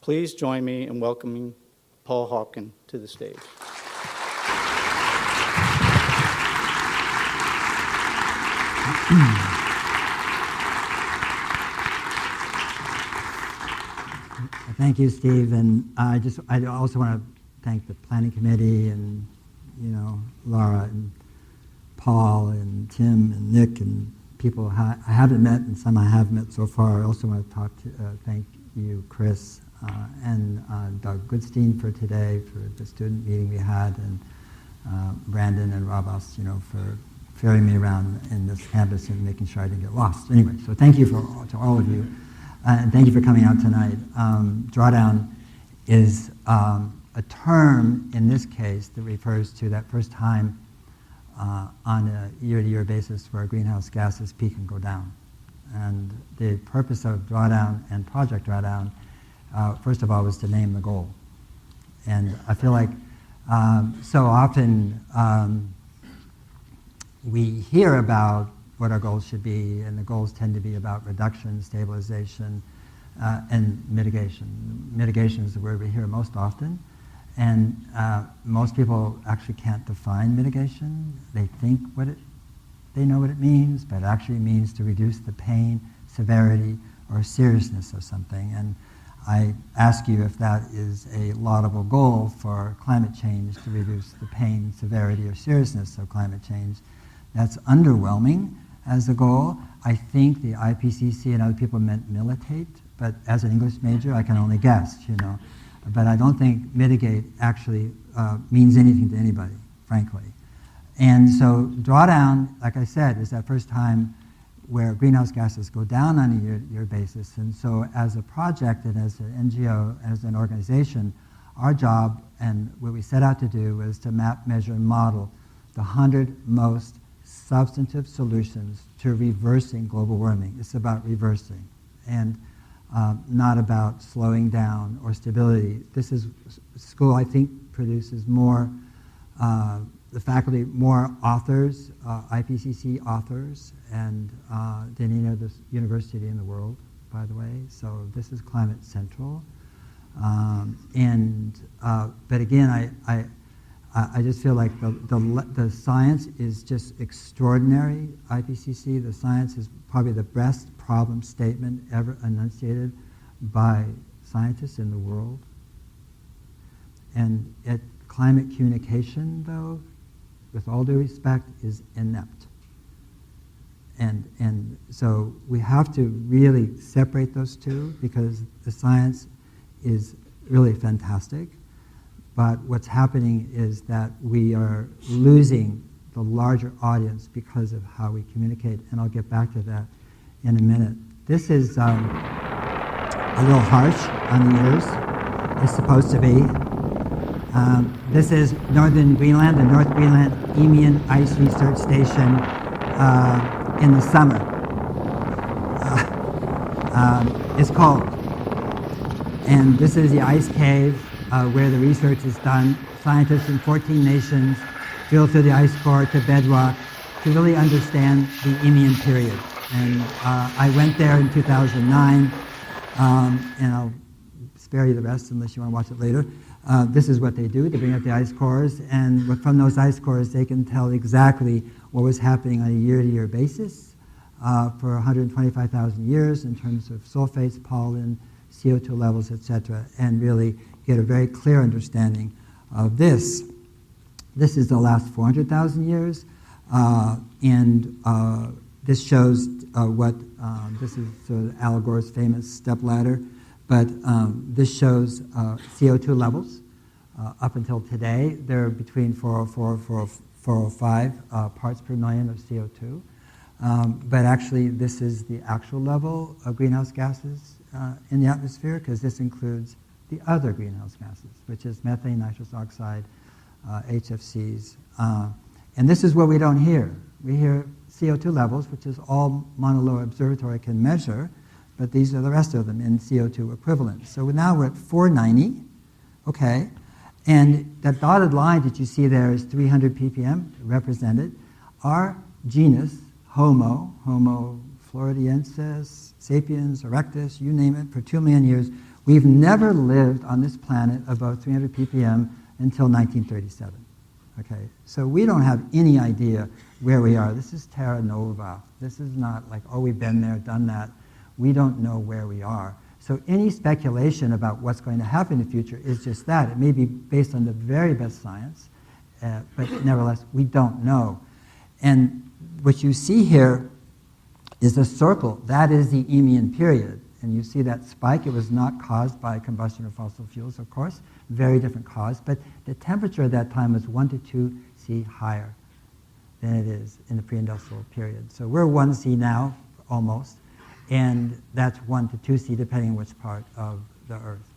Please join me in welcoming Paul Hawken to the stage. Thank you, Steve, and I also want to thank the planning committee and Laura and Paul and Tim and Nick and people I haven't met and some I have met so far. I also want to thank you, Chris, and Doug Goodstein for today, for the student meeting we had, and Brandon and Rabas, for ferrying me around in this campus and making sure I didn't get lost. Anyway, so thank you to all of you, and thank you for coming out tonight. Drawdown is a term in this case that refers to that first time on a year-to-year basis where greenhouse gases peak and go down. And the purpose of Drawdown and Project Drawdown, first of all, was to name the goal. And I feel like so often we hear about what our goals should be, and the goals tend to be about reduction, stabilization, and mitigation. Mitigation is the word we hear most often. And most people actually can't define mitigation. They think they know what it means, but it actually means to reduce the pain, severity, or seriousness of something. And I ask you if that is a laudable goal for climate change, to reduce the pain, severity, or seriousness of climate change. That's underwhelming as a goal. I think the IPCC and other people meant militate, but as an English major, I can only guess, But I don't think mitigate actually means anything to anybody, frankly. And so Drawdown, like I said, is that first time where greenhouse gases go down on a year-to-year basis. And so as a project and as an NGO, as an organization, our job and what we set out to do was to map, measure, and model the 100 most substantive solutions to reversing global warming. It's about reversing. And not about slowing down or stability. This is school, I think, produces more, the faculty, more authors, IPCC authors, and than any other university in the world, by the way. So this is Climate Central. But again, I just feel like the science is just extraordinary. IPCC, the science is probably the best problem statement ever enunciated by scientists in the world. And climate communication, though, with all due respect, is inept. And so we have to really separate those two, because the science is really fantastic. But what's happening is that we are losing the larger audience because of how we communicate, and I'll get back to that in a minute. This is a little harsh on the ears. It's supposed to be. This is northern Greenland, the North Greenland Eemian Ice Research Station in the summer. It's cold. And this is the ice cave where the research is done. Scientists in 14 nations drill through the ice core to bedrock to really understand the Eemian period. And I went there in 2009, and I'll spare you the rest unless you want to watch it later. This is what they do. They bring up the ice cores, and from those ice cores they can tell exactly what was happening on a year-to-year basis for 125,000 years in terms of sulfates, pollen, CO2 levels, etc., and really get a very clear understanding of this. This is the last 400,000 years, and this shows this is sort of Al Gore's famous stepladder, but this shows CO2 levels up until today. They're between 404 and 405 parts per million of CO2. But actually, this is the actual level of greenhouse gases in the atmosphere, because this includes the other greenhouse gases, which is methane, nitrous oxide, HFCs. And this is what we don't hear. We hear CO2 levels, which is all Mauna Loa Observatory can measure, but these are the rest of them in CO2 equivalent. So now we're at 490, okay? And that dotted line that you see there is 300 ppm represented. Our genus, Homo floresiensis, sapiens, erectus, you name it, for 2 million years, We've never lived on this planet above 300 ppm until 1937. Okay, so we don't have any idea where we are. This is Terra Nova. This is not like, oh, we've been there, done that. We don't know where we are. So any speculation about what's going to happen in the future is just that. It may be based on the very best science, but nevertheless, we don't know. And what you see here is a circle. That is the Eemian period. And you see that spike. It was not caused by combustion of fossil fuels, of course. Very different cause. But the temperature at that time was 1 to 2 C higher than it is in the pre-industrial period. So we're 1 C now, almost. And that's 1 to 2 C, depending on which part of the Earth.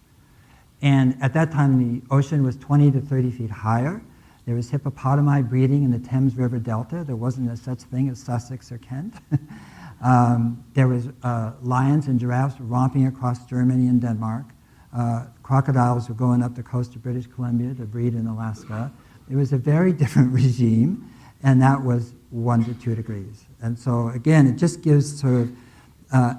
And at that time, the ocean was 20 to 30 feet higher. There was hippopotami breeding in the Thames River Delta. There wasn't a such thing as Sussex or Kent. There was lions and giraffes romping across Germany and Denmark. Crocodiles were going up the coast of British Columbia to breed in Alaska. It was a very different regime, and that was 1 to 2 degrees. And so, again, it just gives sort of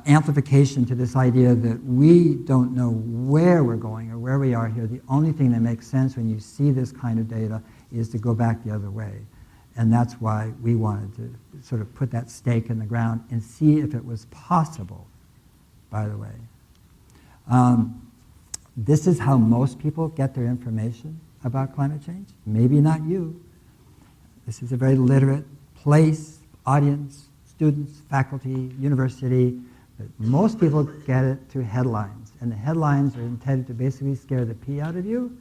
amplification to this idea that we don't know where we're going or where we are here. The only thing that makes sense when you see this kind of data is to go back the other way. And that's why we wanted to sort of put that stake in the ground and see if it was possible, by the way. This is how most people get their information about climate change. Maybe not you. This is a very literate place, audience, students, faculty, university. But most people get it through headlines. And the headlines are intended to basically scare the pee out of you.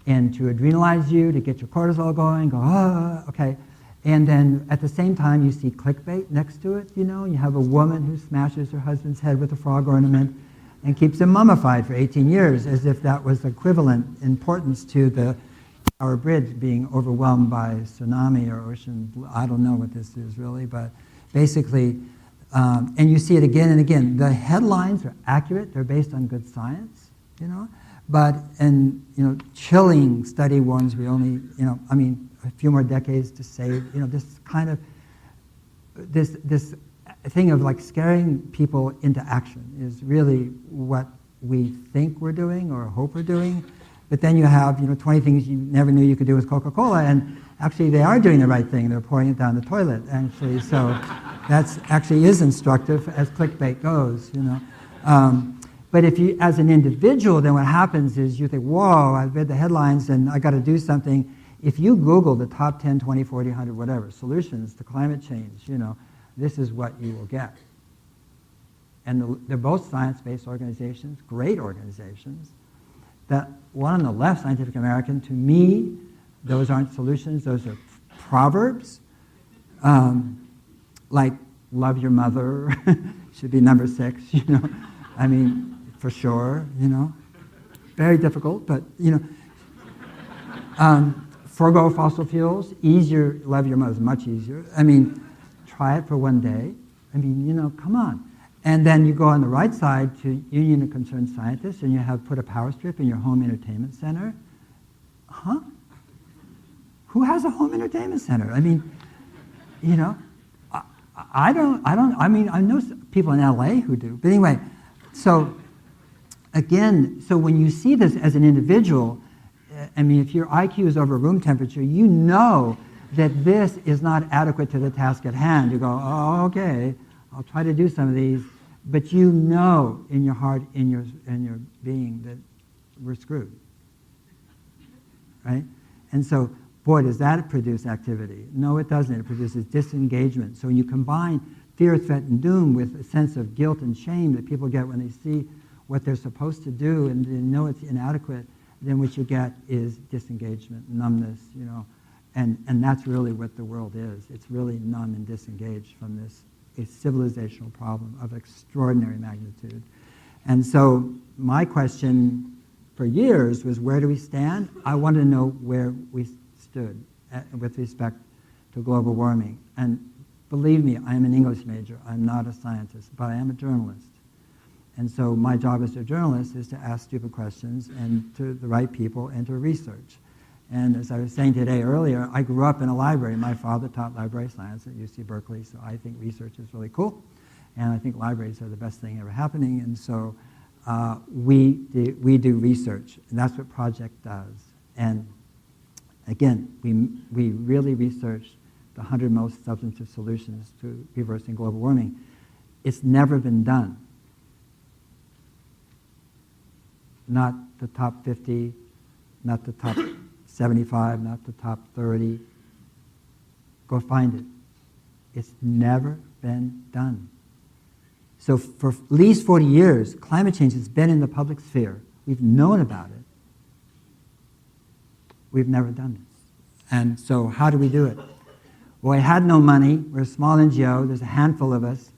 And to adrenalize you, to get your cortisol going, go, ah, okay. And then at the same time, you see clickbait next to it, you know. You have a woman who smashes her husband's head with a frog ornament and keeps him mummified for 18 years, as if that was equivalent importance to the Tower Bridge being overwhelmed by tsunami or ocean. I don't know what this is really, but basically, and you see it again and again. The headlines are accurate. They're based on good science, you know. But, and, you know, chilling study warns we only, you know, I mean, a few more decades to save, you know, this kind of, this thing of like scaring people into action is really what we think we're doing or hope we're doing. But then you have, you know, 20 things you never knew you could do with Coca-Cola, and actually they are doing the right thing. They're pouring it down the toilet, actually. So that's actually is instructive as clickbait goes, you know. But if you, as an individual, then what happens is you think, whoa, I've read the headlines and I got to do something. If you Google the top 10, 20, 40, 100, whatever, solutions to climate change, you know, this is what you will get. And they're both science-based organizations, great organizations. That one on the left, Scientific American, to me, those aren't solutions, those are proverbs. Like, love your mother, should be number 6, you know. I mean, for sure, you know. Very difficult, but, you know. Forgo fossil fuels, easier, love your mother is much easier. I mean, try it for one day. I mean, you know, come on. And then you go on the right side to Union of Concerned Scientists, and you have put a power strip in your home entertainment center. Huh? Who has a home entertainment center? I mean, you know, I mean, I know people in LA who do. But anyway, so again, so when you see this as an individual, I mean, if your IQ is over room temperature, you know that this is not adequate to the task at hand. You go, oh, okay, I'll try to do some of these. But you know in your heart, in your being, that we're screwed. Right? And so, boy, does that produce activity. No, it doesn't. It produces disengagement. So when you combine fear, threat, and doom with a sense of guilt and shame that people get when they see what they're supposed to do and they know it's inadequate, then what you get is disengagement, numbness, you know. And that's really what the world is. It's really numb and disengaged from this a civilizational problem of extraordinary magnitude. And so my question for years was, where do we stand? I wanted to know where we stood with respect to global warming. And believe me, I am an English major. I'm not a scientist, but I am a journalist. And so my job as a journalist is to ask stupid questions and to the right people and to research. And as I was saying today earlier, I grew up in a library. My father taught library science at UC Berkeley, so I think research is really cool. And I think libraries are the best thing ever happening. And so we do research, and that's what Project does. And again, we really researched the 100 most substantive solutions to reversing global warming. It's never been done. Not the top 50, not the top 75, not the top 30. Go find it. It's never been done. So for at least 40 years, climate change has been in the public sphere. We've known about it. We've never done it. And so how do we do it? Well, I had no money. We're a small NGO. There's a handful of us.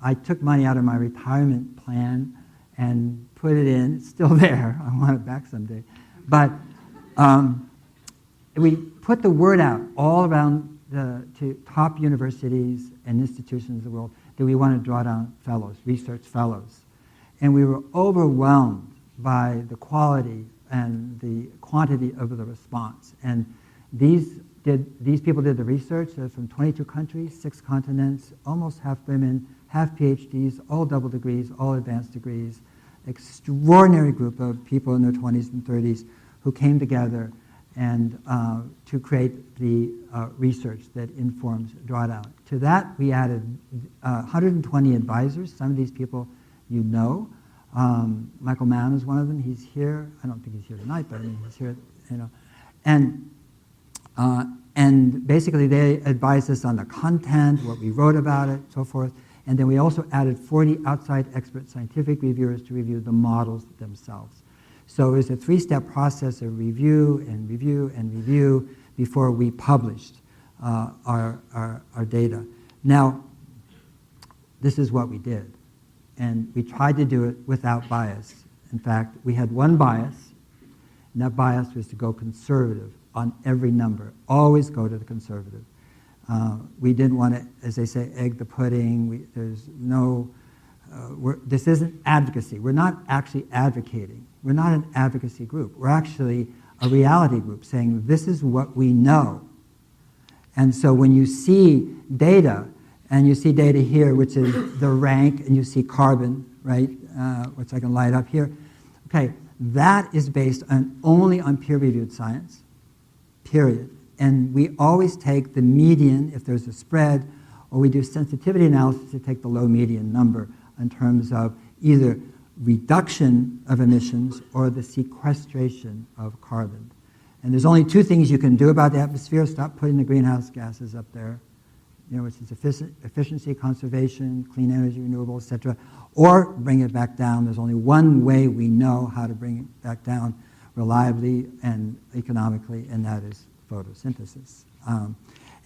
I took money out of my retirement plan and put it in. It's still there. I want it back someday. But we put the word out all around to top universities and institutions of the world that we want to draw down fellows, research fellows. And we were overwhelmed by the quality and the quantity of the response. And these people did the research. They're from 22 countries, 6 continents, almost half women, half PhDs, all double degrees, all advanced degrees. Extraordinary group of people in their 20s and 30s who came together and to create the research that informs Drawdown. To that, we added 120 advisors. Some of these people you know. Michael Mann is one of them. He's here. I don't think he's here tonight, but I mean, he's here. You know, and basically they advised us on the content, what we wrote about it, so forth. And then we also added 40 outside expert scientific reviewers to review the models themselves. So it was a 3-step process of review and review and review before we published our data. Now, this is what we did. And we tried to do it without bias. In fact, we had one bias, and that bias was to go conservative on every number. Always go to the conservative. We didn't want to, as they say, egg the pudding. There's no, this isn't advocacy. We're not actually advocating. We're not an advocacy group. We're actually a reality group saying this is what we know. And so when you see data, and you see data here, which is the rank, and you see carbon, right, which I can light up here. Okay, that is based only on peer-reviewed science, period. And we always take the median if there's a spread, or we do sensitivity analysis to take the low median number in terms of either reduction of emissions or the sequestration of carbon. And there's only 2 things you can do about the atmosphere. Stop putting the greenhouse gases up there, you know, which is efficiency, conservation, clean energy, renewables, et cetera, or bring it back down. There's only one way we know how to bring it back down reliably and economically, and that is photosynthesis.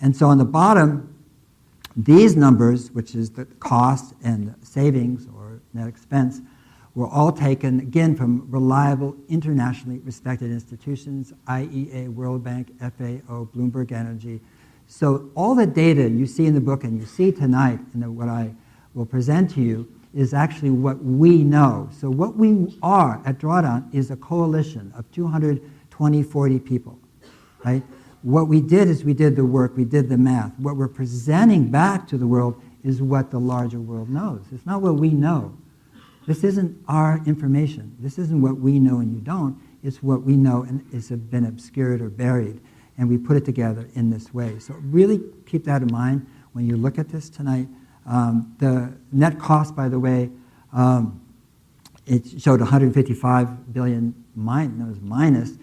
And so on the bottom, these numbers, which is the cost and savings or net expense, were all taken, again, from reliable, internationally respected institutions, IEA, World Bank, FAO, Bloomberg Energy. So all the data you see in the book and you see tonight and what I will present to you is actually what we know. So what we are at Drawdown is a coalition of 220, 40 people, right? What we did is we did the work, we did the math. What we're presenting back to the world is what the larger world knows. It's not what we know. This isn't our information. This isn't what we know and you don't. It's what we know and it's been obscured or buried. And we put it together in this way. So really keep that in mind when you look at this tonight. The net cost, by the way, it showed 155 billion minus.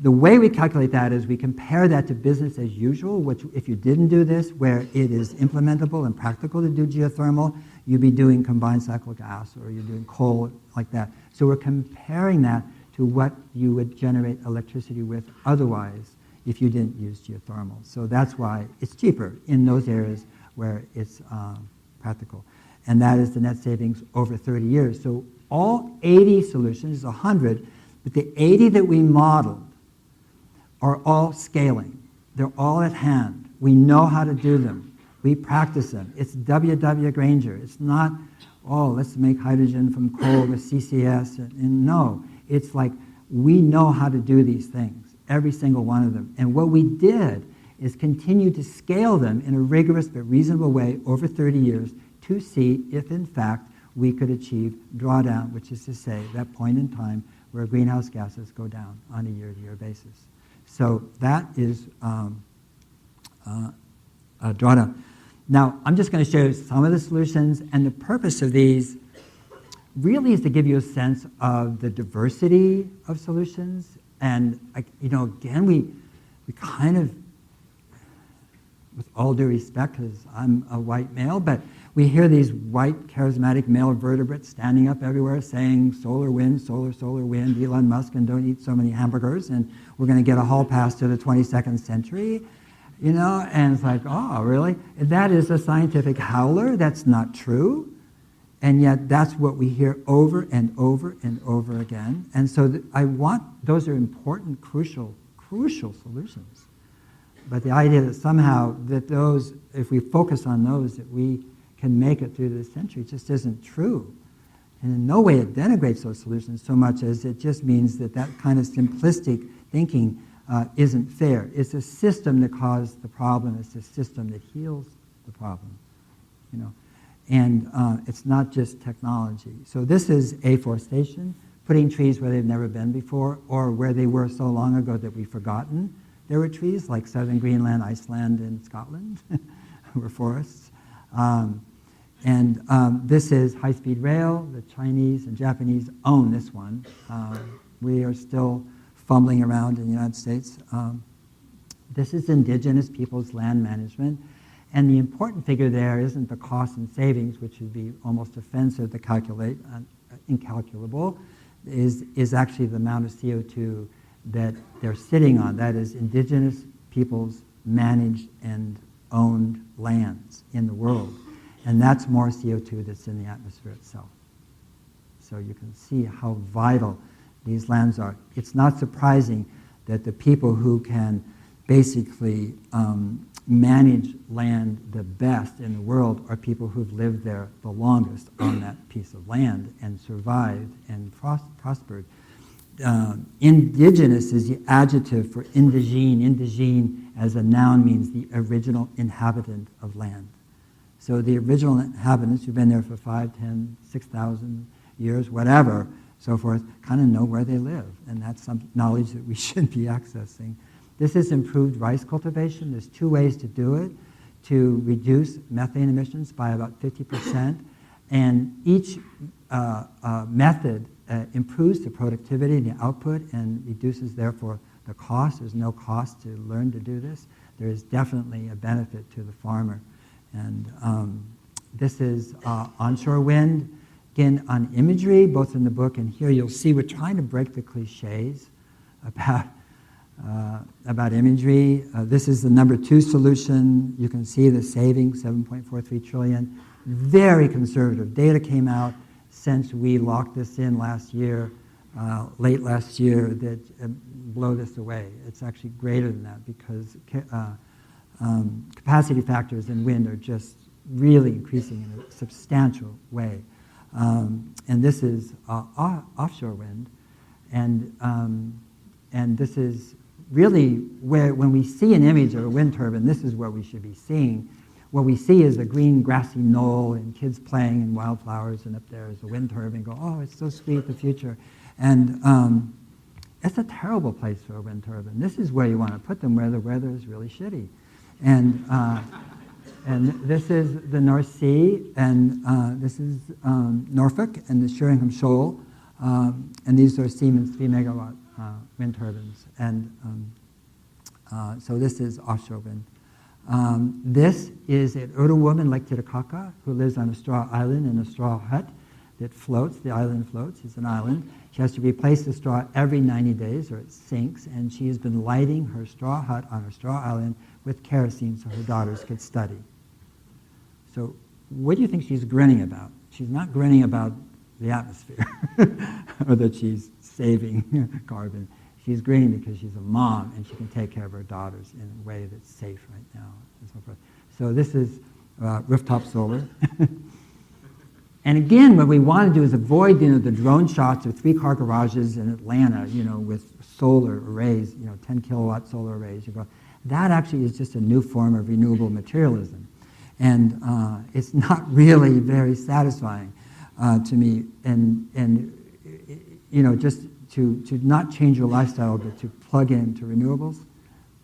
The way we calculate that is we compare that to business as usual, which if you didn't do this, where it is implementable and practical to do geothermal, you'd be doing combined cycle gas or you're doing coal like that. So we're comparing that to what you would generate electricity with otherwise if you didn't use geothermal. So that's why it's cheaper in those areas where it's practical. And that is the net savings over 30 years. So all 80 solutions, 100, but the 80 that we modeled are all scaling. They're all at hand. We know how to do them. We practice them. It's W.W. Granger. It's not, oh, let's make hydrogen from coal with CCS. And no, it's like we know how to do these things, every single one of them. And what we did is continue to scale them in a rigorous but reasonable way over 30 years to see if, in fact, we could achieve drawdown, which is to say that point in time where greenhouse gases go down on a year-to-year basis. So that is a drawdown. Now, I'm just going to show you some of the solutions, and the purpose of these really is to give you a sense of the diversity of solutions. And, again, we kind of, with all due respect, because I'm a white male, but we hear these white, charismatic male vertebrates standing up everywhere saying, solar wind, solar wind, Elon Musk, and don't eat so many hamburgers, and we're going to get a hall pass to the 22nd century. And it's like, oh, really? That is a scientific howler. That's not true. And yet that's what we hear over and over and over again. And so those are important, crucial solutions. But the idea that somehow that those, if we focus on those, that we can make it through this century just isn't true. And in no way it denigrates those solutions so much as it just means that kind of simplistic thinking isn't fair. It's a system that caused the problem. It's a system that heals the problem. And it's not just technology. So this is afforestation, putting trees where they've never been before, or where they were so long ago that we've forgotten there were trees, like southern Greenland, Iceland, and Scotland were forests. This is high-speed rail. The Chinese and Japanese own this one. We are still fumbling around in the United States. This is Indigenous Peoples land management. And the important figure there isn't the cost and savings, which would be almost offensive to calculate, incalculable, is actually the amount of CO2 that they're sitting on. That is Indigenous Peoples managed and owned lands in the world. And that's more CO2 that's in the atmosphere itself. So you can see how vital these lands are. It's not surprising that the people who can basically manage land the best in the world are people who've lived there the longest on that piece of land and survived and prospered. Indigenous is the adjective for indigene. Indigene as a noun means the original inhabitant of land. So the original inhabitants who've been there for 5, 10, 6,000 years, whatever, so forth, kind of know where they live. And that's some knowledge that we should be accessing. This is improved rice cultivation. There's 2 ways to do it, to reduce methane emissions by about 50%. And each method improves the productivity and the output and reduces, therefore, the cost. There's no cost to learn to do this. There is definitely a benefit to the farmer. And this is onshore wind. Again, on imagery, both in the book and here, you'll see we're trying to break the cliches about imagery. This is the number 2 solution. You can see the savings, 7.43 trillion. Very conservative. Data came out since we locked this in last year, late last year, that blow this away. It's actually greater than that because capacity factors in wind are just really increasing in a substantial way. And this is offshore wind. And this is really where, when we see an image of a wind turbine, this is what we should be seeing. What we see is a green grassy knoll and kids playing in wildflowers, and up there is a wind turbine. Go, oh, it's so sweet, the future. And it's a terrible place for a wind turbine. This is where you want to put them, where the weather is really shitty. And this is the North Sea, and this is Norfolk and the Sheringham Shoal. And these are Siemens 3 megawatt wind turbines. And so this is offshore wind. This is an Oda woman, Lake Titicaca, who lives on a straw island in a straw hut that floats. The island floats. It's an island. She has to replace the straw every 90 days or it sinks, and she has been lighting her straw hut on her straw island with kerosene so her daughters could study. So what do you think she's grinning about? She's not grinning about the atmosphere or that she's saving carbon. She's grinning because she's a mom and she can take care of her daughters in a way that's safe right now and so forth. So this is rooftop solar. And again, what we want to do is avoid, the drone shots of 3-car garages in Atlanta, with solar arrays, 10 kilowatt solar arrays. That actually is just a new form of renewable materialism. And it's not really very satisfying. to me, and you know, just to not change your lifestyle, but to plug into renewables,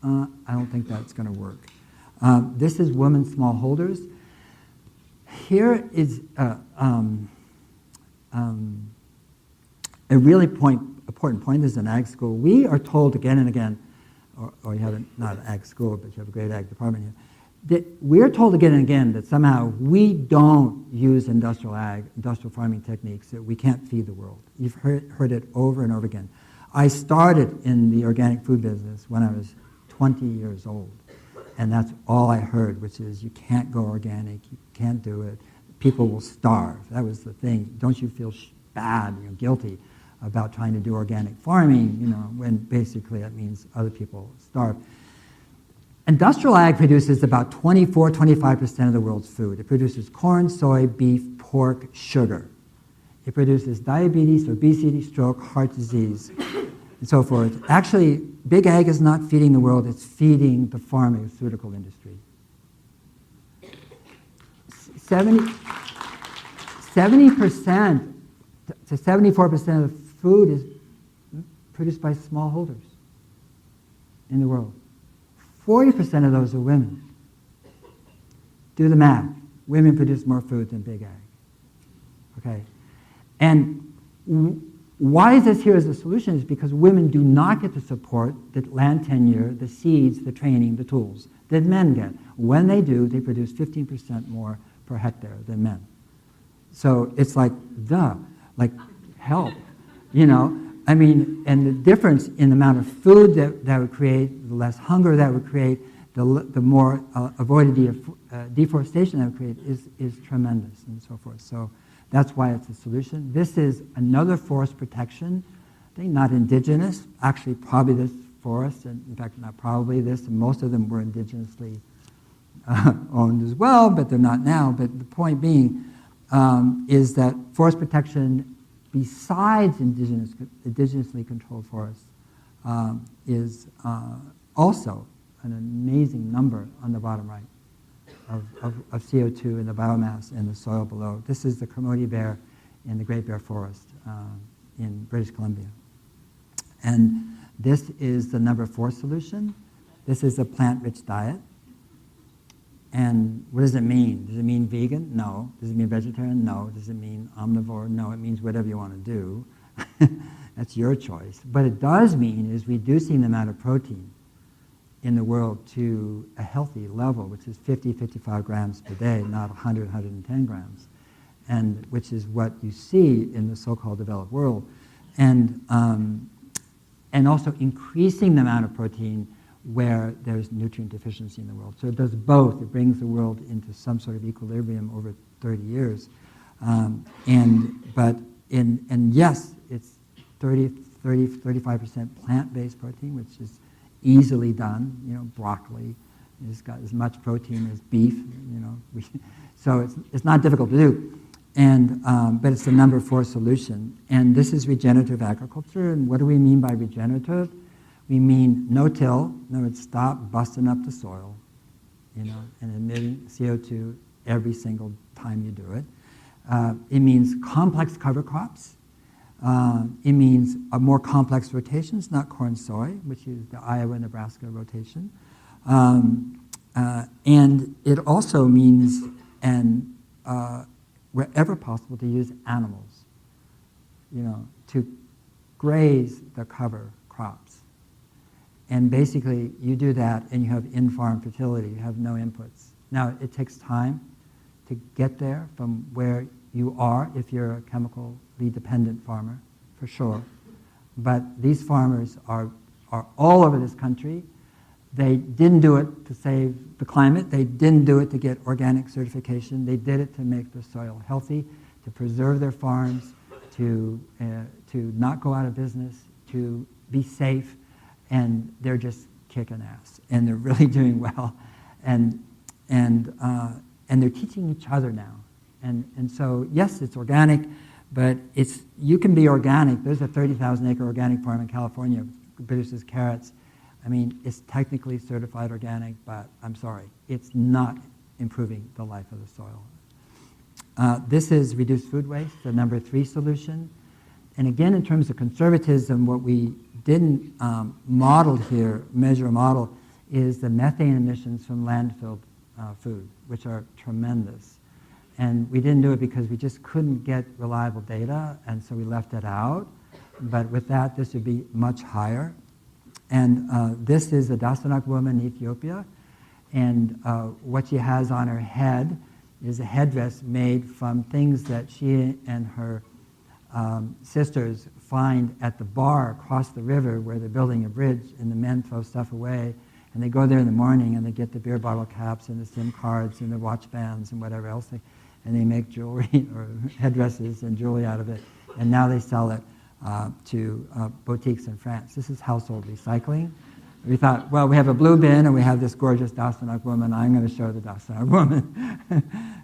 I don't think that's going to work. This is women smallholders. Here is a really important point. This is an ag school. We are told again and again, or you have not an ag school, but you have a great ag department here, that we're told again and again that somehow we don't use industrial farming techniques, that we can't feed the world. You've heard it over and over again. I started in the organic food business when I was 20 years old, and that's all I heard, which is you can't go organic, you can't do it, people will starve. That was the thing. Don't you feel bad, guilty about trying to do organic farming, when basically that means other people starve. Industrial ag produces about 24-25% of the world's food. It produces corn, soy, beef, pork, sugar. It produces diabetes, obesity, stroke, heart disease, and so forth. Actually, big ag is not feeding the world, it's feeding the pharmaceutical industry. 70% to 74% of food is produced by smallholders in the world. 40% of those are women. Do the math. Women produce more food than big ag. Okay? And why is this here as a solution? Is because women do not get the support, the land tenure, the seeds, the training, the tools that men get. When they do, they produce 15% more per hectare than men. So it's like, help, I mean, and the difference in the amount of food that would create, the less hunger that would create, the more avoided deforestation that would create is tremendous and so forth. So that's why it's a solution. This is another forest protection. I think not indigenous, actually probably this forest, and in fact not probably this, most of them were indigenously owned as well, but they're not now. But the point being is that forest protection besides indigenously controlled forests, is also an amazing number on the bottom right of CO2 in the biomass in the soil below. This is the Kermode bear in the Great Bear Forest in British Columbia. And this is the number 4 solution. This is a plant-rich diet. And what does it mean? Does it mean vegan? No. Does it mean vegetarian? No. Does it mean omnivore? No. It means whatever you want to do. That's your choice. What it does mean is reducing the amount of protein in the world to a healthy level, which is 50-55 grams per day, not 100-110 grams, and which is what you see in the so-called developed world. And also increasing the amount of protein where there's nutrient deficiency in the world. So it does both. It brings the world into some sort of equilibrium over 30 years. And yes, it's 35% plant-based protein, which is easily done. Broccoli has got as much protein as beef. So it's not difficult to do. But it's the number 4 solution. And this is regenerative agriculture. And what do we mean by regenerative? We mean no-till. In other words, stop busting up the soil, and emitting CO2 every single time you do it. It means complex cover crops. It means a more complex rotations, not corn-soy, which is the Iowa-Nebraska rotation. And it also means, wherever possible, to use animals, to graze the cover crops. And basically, you do that, and you have in-farm fertility. You have no inputs. Now, it takes time to get there from where you are if you're a chemically dependent farmer, for sure. But these farmers are all over this country. They didn't do it to save the climate. They didn't do it to get organic certification. They did it to make the soil healthy, to preserve their farms, to not go out of business, to be safe. And they're just kicking ass, and they're really doing well, and they're teaching each other now, and so yes, it's organic, but you can be organic. There's a 30,000-acre organic farm in California that produces carrots. I mean, it's technically certified organic, but I'm sorry, it's not improving the life of the soil. This is reduced food waste, the number 3 solution. And again, in terms of conservatism, what we didn't model here, measure or model, is the methane emissions from landfill food, which are tremendous. And we didn't do it because we just couldn't get reliable data, and so we left it out. But with that, this would be much higher. And this is a Dasanak woman in Ethiopia. And what she has on her head is a headdress made from things that she and her sisters find at the bar across the river where they're building a bridge, and the men throw stuff away. And they go there in the morning and they get the beer bottle caps and the SIM cards and the watch bands and whatever else, and they make jewelry or headdresses and jewelry out of it. And now they sell it to boutiques in France. This is household recycling. We thought, well, we have a blue bin and we have this gorgeous Dasanak woman. I'm going to show the Dasanak woman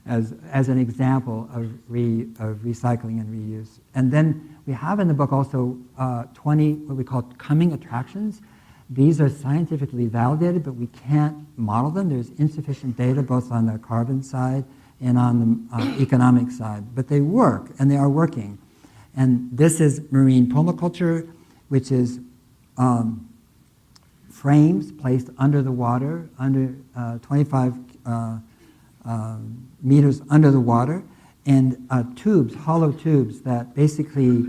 as an example of recycling and reuse. And then we have in the book also 20 what we call coming attractions. These are scientifically validated, but we can't model them. There's insufficient data both on the carbon side and on the economic side. But they work, and they are working. And this is marine permaculture, which is frames placed under the water, under 25 meters under the water, and tubes, hollow tubes that basically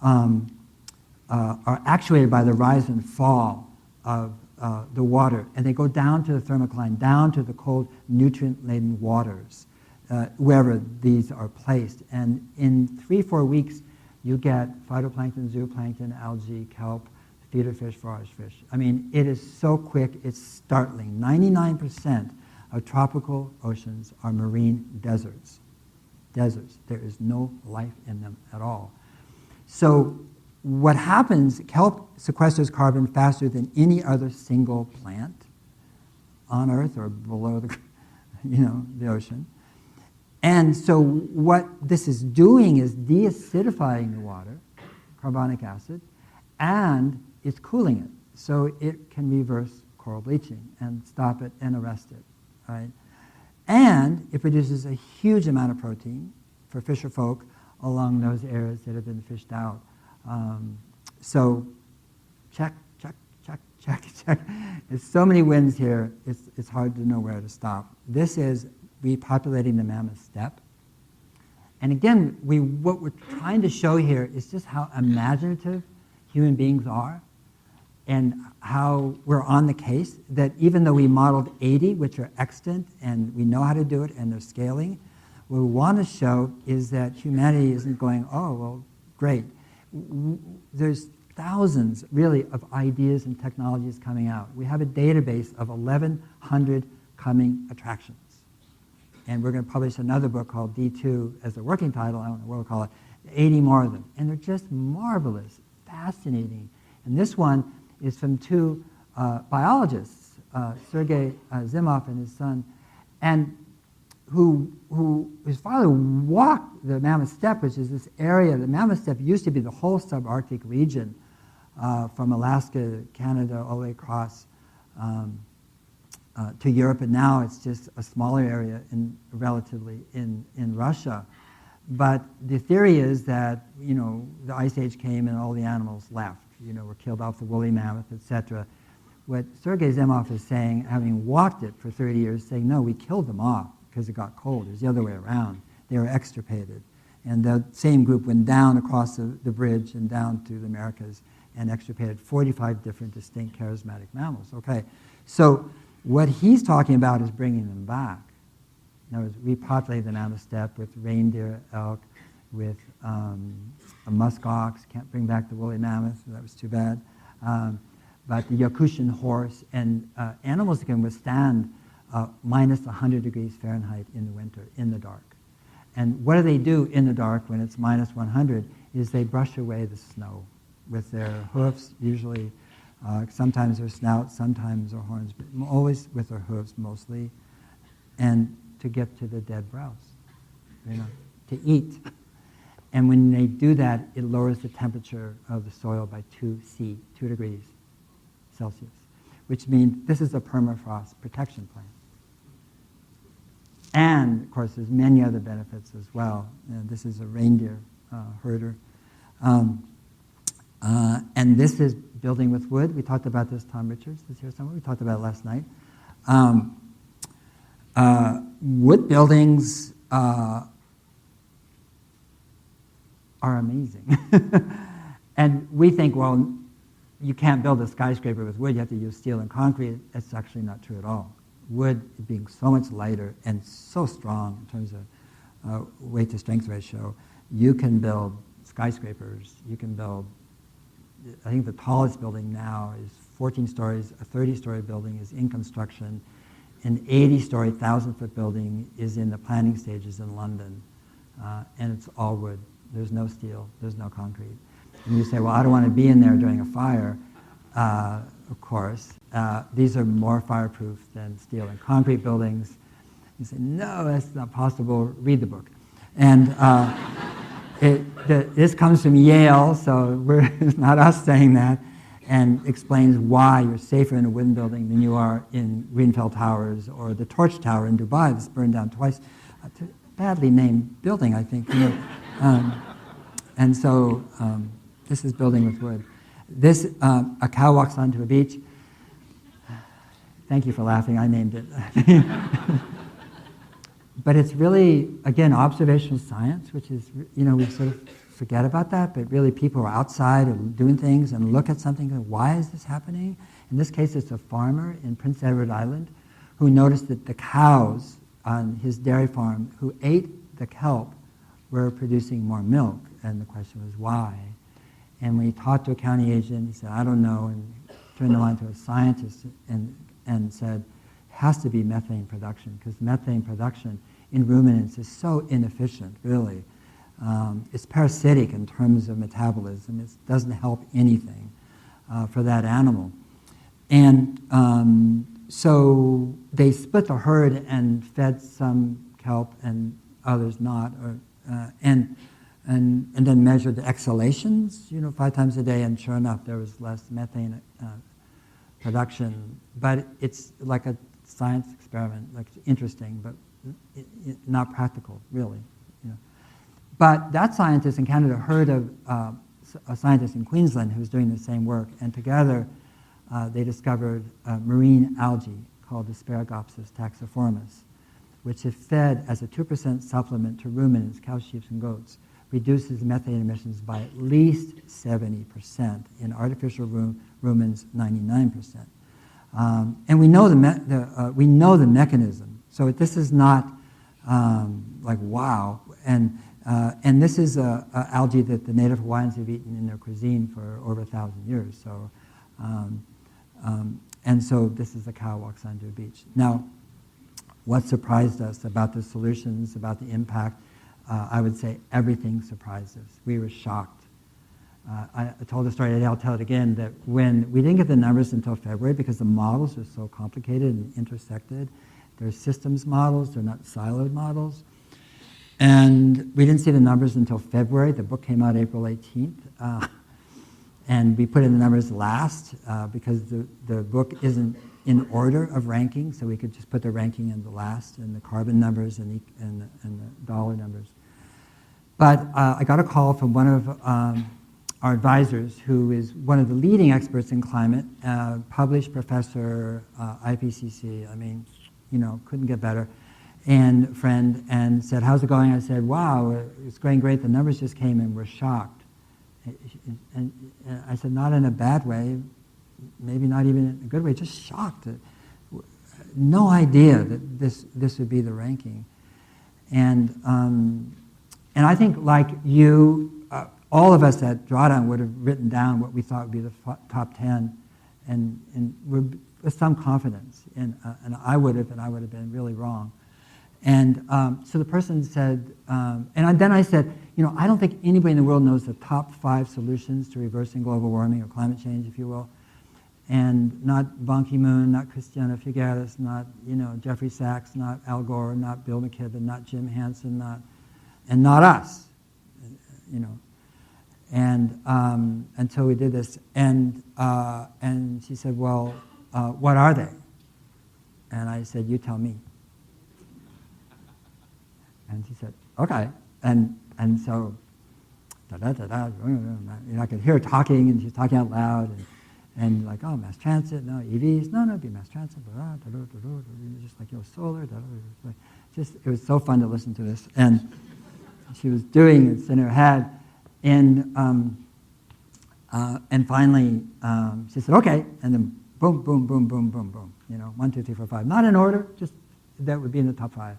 are actuated by the rise and fall of the water. And they go down to the thermocline, down to the cold, nutrient-laden waters, wherever these are placed. And in 3-4 weeks, you get phytoplankton, zooplankton, algae, kelp, feeder fish, forage fish. I mean, it is so quick, it's startling. 99% of tropical oceans are marine deserts. Deserts. There is no life in them at all. So what happens, kelp sequesters carbon faster than any other single plant on Earth or below the, the ocean. And so what this is doing is deacidifying the water, carbonic acid, and it's cooling it. So it can reverse coral bleaching and stop it and arrest it, right? And it produces a huge amount of protein for fisher folk along those areas that have been fished out. So check, check, check, check, check. There's so many wins here, it's hard to know where to stop. This is repopulating the mammoth steppe. And again, what we're trying to show here is just how imaginative human beings are and how we're on the case, that even though we modeled 80, which are extant, and we know how to do it, and they're scaling, what we want to show is that humanity isn't going, oh, well, great. There's thousands, really, of ideas and technologies coming out. We have a database of 1,100 coming attractions. And we're going to publish another book called D2 as a working title, I don't know what we'll call it, 80 more of them. And they're just marvelous, fascinating. And this one is from 2 biologists, Sergei Zimov and his son, and his father walked the Mammoth Steppe, which is this area. The Mammoth Steppe used to be the whole subarctic region from Alaska, Canada, all the way across to Europe, and now it's just a smaller area relatively in Russia. But the theory is that, the Ice Age came and all the animals left, were killed off, the woolly mammoth, etc. What Sergei Zimov is saying, having walked it for 30 years, saying, no, we killed them off because it got cold. It was the other way around. They were extirpated. And the same group went down across the bridge and down to the Americas and extirpated 45 different distinct charismatic mammals. Okay, so what he's talking about is bringing them back. In other words, repopulate the Mammoth Steppe with reindeer, elk, with a musk ox. Can't bring back the woolly mammoth, so that was too bad. But the Yakutian horse and animals that can withstand minus 100 degrees Fahrenheit in the winter, in the dark. And what do they do in the dark when it's minus 100 is they brush away the snow with their hoofs, usually sometimes their snouts, sometimes their horns, but always with their hooves mostly, and to get to the dead browse, to eat. And when they do that, it lowers the temperature of the soil by 2 degrees Celsius, which means this is a permafrost protection plan. And, of course, there's many other benefits as well. This is a reindeer herder. And this is building with wood. We talked about this. Tom Richards is here somewhere. We talked about it last night. Wood buildings are amazing. And we think, well, you can't build a skyscraper with wood. You have to use steel and concrete. That's actually not true at all. Wood being so much lighter and so strong in terms of weight to strength ratio, you can build skyscrapers. You can build, I think the tallest building now is 14 stories. A 30-story building is in construction. An 80-story, 1,000-foot building is in the planning stages in London. And it's all wood. There's no steel. There's no concrete. And you say, well, I don't want to be in there during a fire. Of course. These are more fireproof than steel and concrete buildings. You say, no, that's not possible. Read the book. And this comes from Yale, so it's not us saying that, and explains why you're safer in a wooden building than you are in Grenfell Towers or the Torch Tower in Dubai that's burned down twice. It's a badly named building, I think. And so this is building with wood. This, a cow walks onto a beach. Thank you for laughing, I named it. But it's really, again, observational science, which is, we sort of forget about that, but really people are outside and doing things and look at something and why is this happening? In this case, it's a farmer in Prince Edward Island who noticed that the cows on his dairy farm who ate the kelp were producing more milk, and the question was why? And when he talked to a county agent, he said, I don't know, and turned him on to a scientist and said, it has to be methane production, because methane production in ruminants is so inefficient, really. It's parasitic in terms of metabolism. It doesn't help anything for that animal. And so they split the herd and fed some kelp and others not, and then measured the exhalations, 5 times a day, and sure enough, there was less methane production. But it's like a science experiment, like interesting, but not practical, really. But that scientist in Canada heard of a scientist in Queensland who was doing the same work, and together they discovered marine algae called Asparagopsis taxiformis, which if fed as a 2% supplement to ruminants, cows, sheep, and goats, reduces methane emissions by at least 70%. In artificial ruminants, 99%. And we know the mechanism. So this is not like wow. And this is algae that the native Hawaiians have eaten in their cuisine for over 1,000 years. So, and so this is a cow walks onto a beach. Now, what surprised us about the solutions, about the impact? I would say everything surprised us. We were shocked. I told the story today, I'll tell it again, that when we didn't get the numbers until February because the models are so complicated and intersected. They're systems models, they're not siloed models. And we didn't see the numbers until February. The book came out April 18th. And we put in the numbers last because the book isn't in order of ranking, so we could just put the ranking in the last, and the carbon numbers and the dollar numbers. But I got a call from one of our advisors, who is one of the leading experts in climate, published professor, IPCC, I mean, couldn't get better, and friend, and said, how's it going? I said, wow, it's going great. The numbers just came in, we're shocked. And I said, not in a bad way, maybe not even in a good way, just shocked. No idea that this would be the ranking. And I think, like you, all of us at Drawdown would have written down what we thought would be the top 10, and with some confidence. And I would have been really wrong. And so the person said, and then I said, I don't think anybody in the world knows the top 5 solutions to reversing global warming or climate change, if you will. And not Ban Ki-moon, not Christiana Figueres, not Jeffrey Sachs, not Al Gore, not Bill McKibben, not Jim Hansen, not us, And so we did this, and she said, well, what are they? And I said, you tell me. And she said, okay. And so, da-da-da-da, I could hear her talking, and she's talking out loud, and like, oh, mass transit, no, EVs, no, it'd be mass transit, just like, solar, just, it was so fun to listen to this. And she was doing it in her head, and finally, she said, okay, and then boom, boom, boom, boom, boom, boom, 1, 2, 3, 4, 5. Not in order, just that would be in the top 5.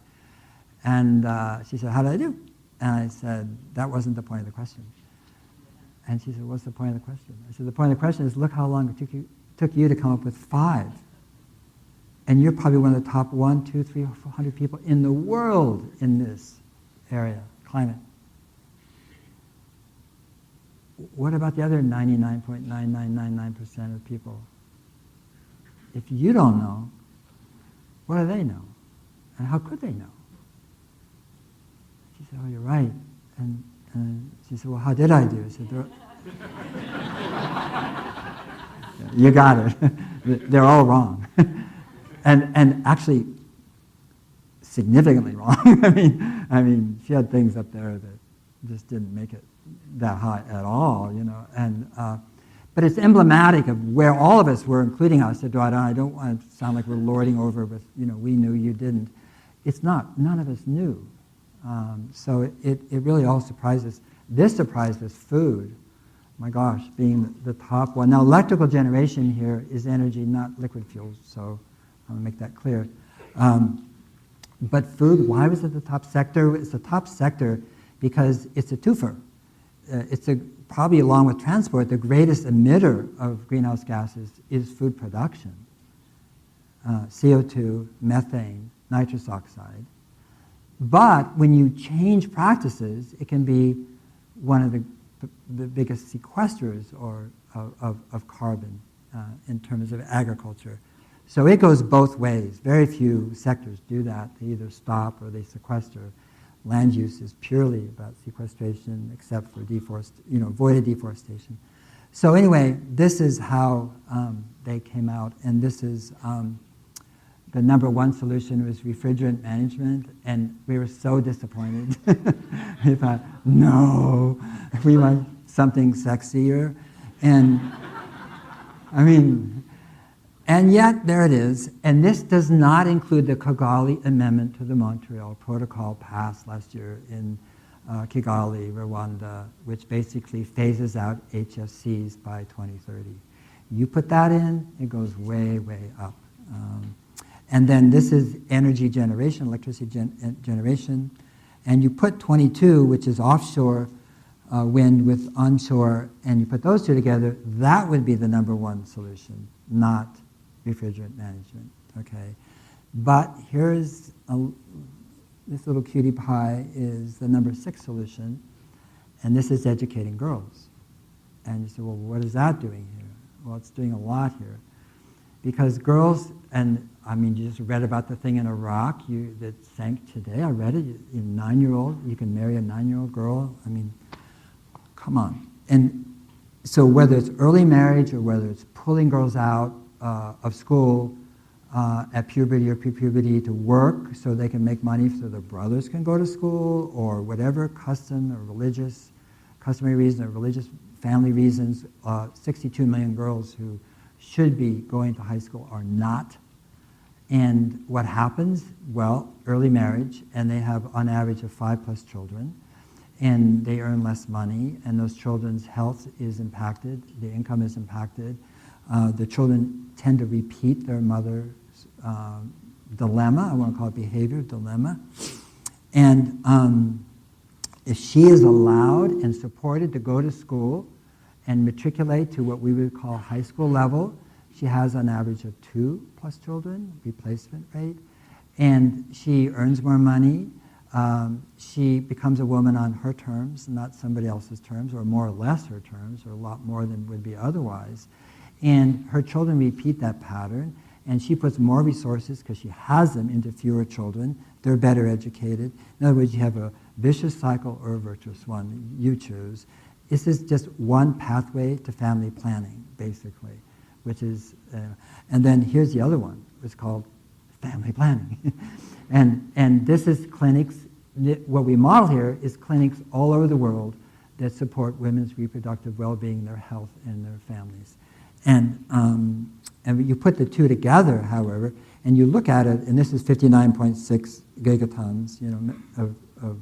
And she said, how did I do? And I said, that wasn't the point of the question. And she said, what's the point of the question? I said, the point of the question is, look how long it took you to come up with 5. And you're probably one of the top 1, 2, 3, 400 people in the world in this area, climate. What about the other 99.9999% of people? If you don't know, what do they know? And how could they know? She said, oh, you're right. And she said, well, how did I do? I said, you got it. They're all wrong. and actually, significantly wrong. I mean, she had things up there that just didn't make it that high at all, but it's emblematic of where all of us were, including us at Drawdown. I don't want to sound like we're lording over with, we knew, you didn't. It's not. None of us knew. So it really all surprised us. This surprised us, food. My gosh, being the top one. Now, electrical generation here is energy, not liquid fuels, so I want to make that clear. But food, why was it the top sector? It's the top sector because it's a twofer. It's probably, along with transport, the greatest emitter of greenhouse gases is food production. CO2, methane, nitrous oxide. But when you change practices, it can be one of the biggest sequesters of carbon in terms of agriculture. So it goes both ways. Very few sectors do that. They either stop or they sequester. Land use is purely about sequestration, except for avoided deforestation. So anyway, this is how they came out, and this is the number 1 solution was refrigerant management, and we were so disappointed. We thought, no, we want something sexier, and and yet there it is. And this does not include the Kigali Amendment to the Montreal Protocol passed last year in Kigali, Rwanda, which basically phases out HFCs by 2030. You put that in, it goes way, way up. And then this is energy generation, electricity generation. And you put 22, which is offshore wind with onshore, and you put those two together, that would be the number 1 solution, not refrigerant management, okay? But here's this little cutie pie is the number 6 solution, and this is educating girls. And you say, well, what is that doing here? Well, it's doing a lot here. Because girls, and you just read about the thing in Iraq that sank today. I read it. A 9-year-old, you can marry a 9-year-old girl. Come on. And so whether it's early marriage or whether it's pulling girls out of school at puberty or pre-puberty to work so they can make money so their brothers can go to school, or whatever custom or customary reason or religious family reasons, 62 million girls who should be going to high school are not. And what happens? Well, early marriage, and they have on average of 5+ children, and they earn less money, and those children's health is impacted, the income is impacted. The children tend to repeat their mother's dilemma. I want to call it behavior dilemma. And if she is allowed and supported to go to school and matriculate to what we would call high school level, she has an average of 2+ children, replacement rate, and she earns more money. She becomes a woman on her terms, not somebody else's terms, or more or less her terms, or a lot more than would be otherwise. And her children repeat that pattern, and she puts more resources, because she has them, into fewer children. They're better educated. In other words, you have a vicious cycle or a virtuous one. You choose. This is just one pathway to family planning, basically, which is, and then here's the other one. It's called family planning. and this is clinics what we model here is clinics all over the world that support women's reproductive well-being, their health, and their families. And you put the two together, however, and you look at it, and this is 59.6 gigatons, of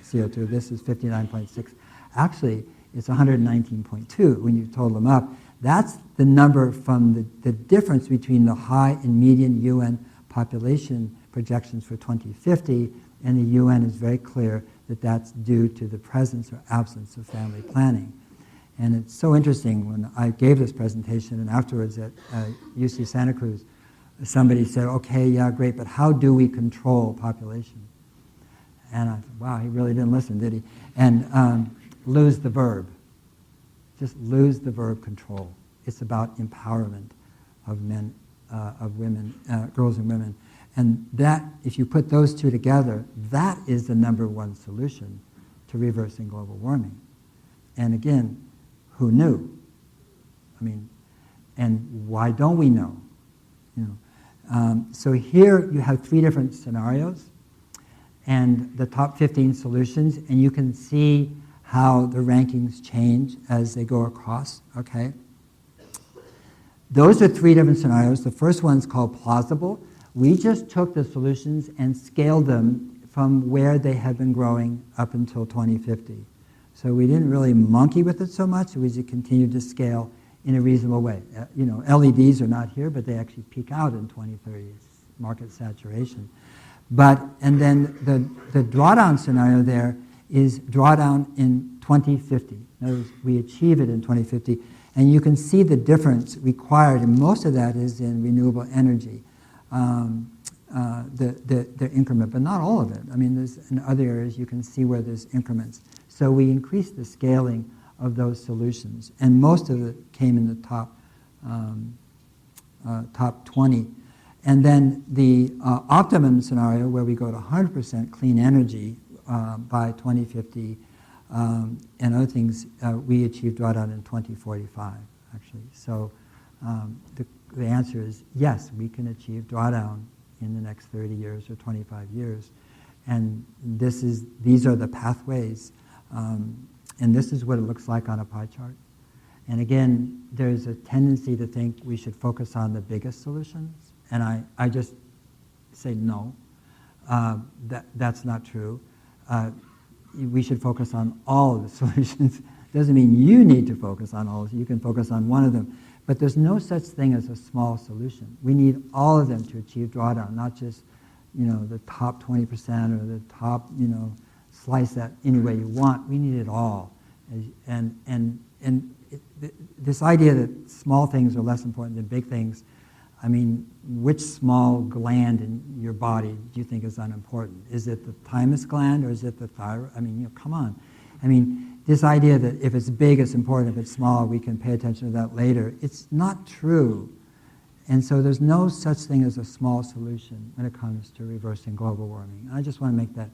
CO2. This is 59.6. Actually, it's 119.2 when you total them up. That's the number from the difference between the high and median UN population projections for 2050, and the UN is very clear that that's due to the presence or absence of family planning. And it's so interesting, when I gave this presentation and afterwards at UC Santa Cruz, somebody said, okay, yeah, great, but how do we control population? And I thought, wow, he really didn't listen, did he? And lose the verb. Just lose the verb control. It's about empowerment of men, of women, girls and women. And that, if you put those two together, that is the number one solution to reversing global warming. And again, who knew? I mean, and why don't we know? So here you have 3 different scenarios and the top 15 solutions, and you can see how the rankings change as they go across, okay? Those are 3 different scenarios. The first one's called plausible. We just took the solutions and scaled them from where they had been growing up until 2050. So we didn't really monkey with it so much. We just continued to scale in a reasonable way. LEDs are not here, but they actually peak out in 2030. It's market saturation. And then the drawdown scenario there is drawdown in 2050. In other words, we achieve it in 2050. And you can see the difference required, and most of that is in renewable energy, the increment, but not all of it. I mean, there's, in other areas you can see where there's increments. So we increased the scaling of those solutions, and most of it came in the top 20. And then the optimum scenario, where we go to 100% clean energy by 2050, and other things, we achieved drawdown in 2045, actually. So the answer is yes, we can achieve drawdown in the next 30 years or 25 years. And these are the pathways. And this is what it looks like on a pie chart. And again, there's a tendency to think we should focus on the biggest solutions. And I just say no, that's not true. We should focus on all of the solutions. Doesn't mean you need to focus on all of them. You can focus on one of them. But there's no such thing as a small solution. We need all of them to achieve drawdown, not just the top 20% or the top, slice that any way you want. We need it all. This idea that small things are less important than big things, I mean, which small gland in your body do you think is unimportant? Is it the thymus gland or is it the thyroid? I mean, come on. I mean, this idea that if it's big, it's important. If it's small, we can pay attention to that later. It's not true. And so there's no such thing as a small solution when it comes to reversing global warming. I just want to make that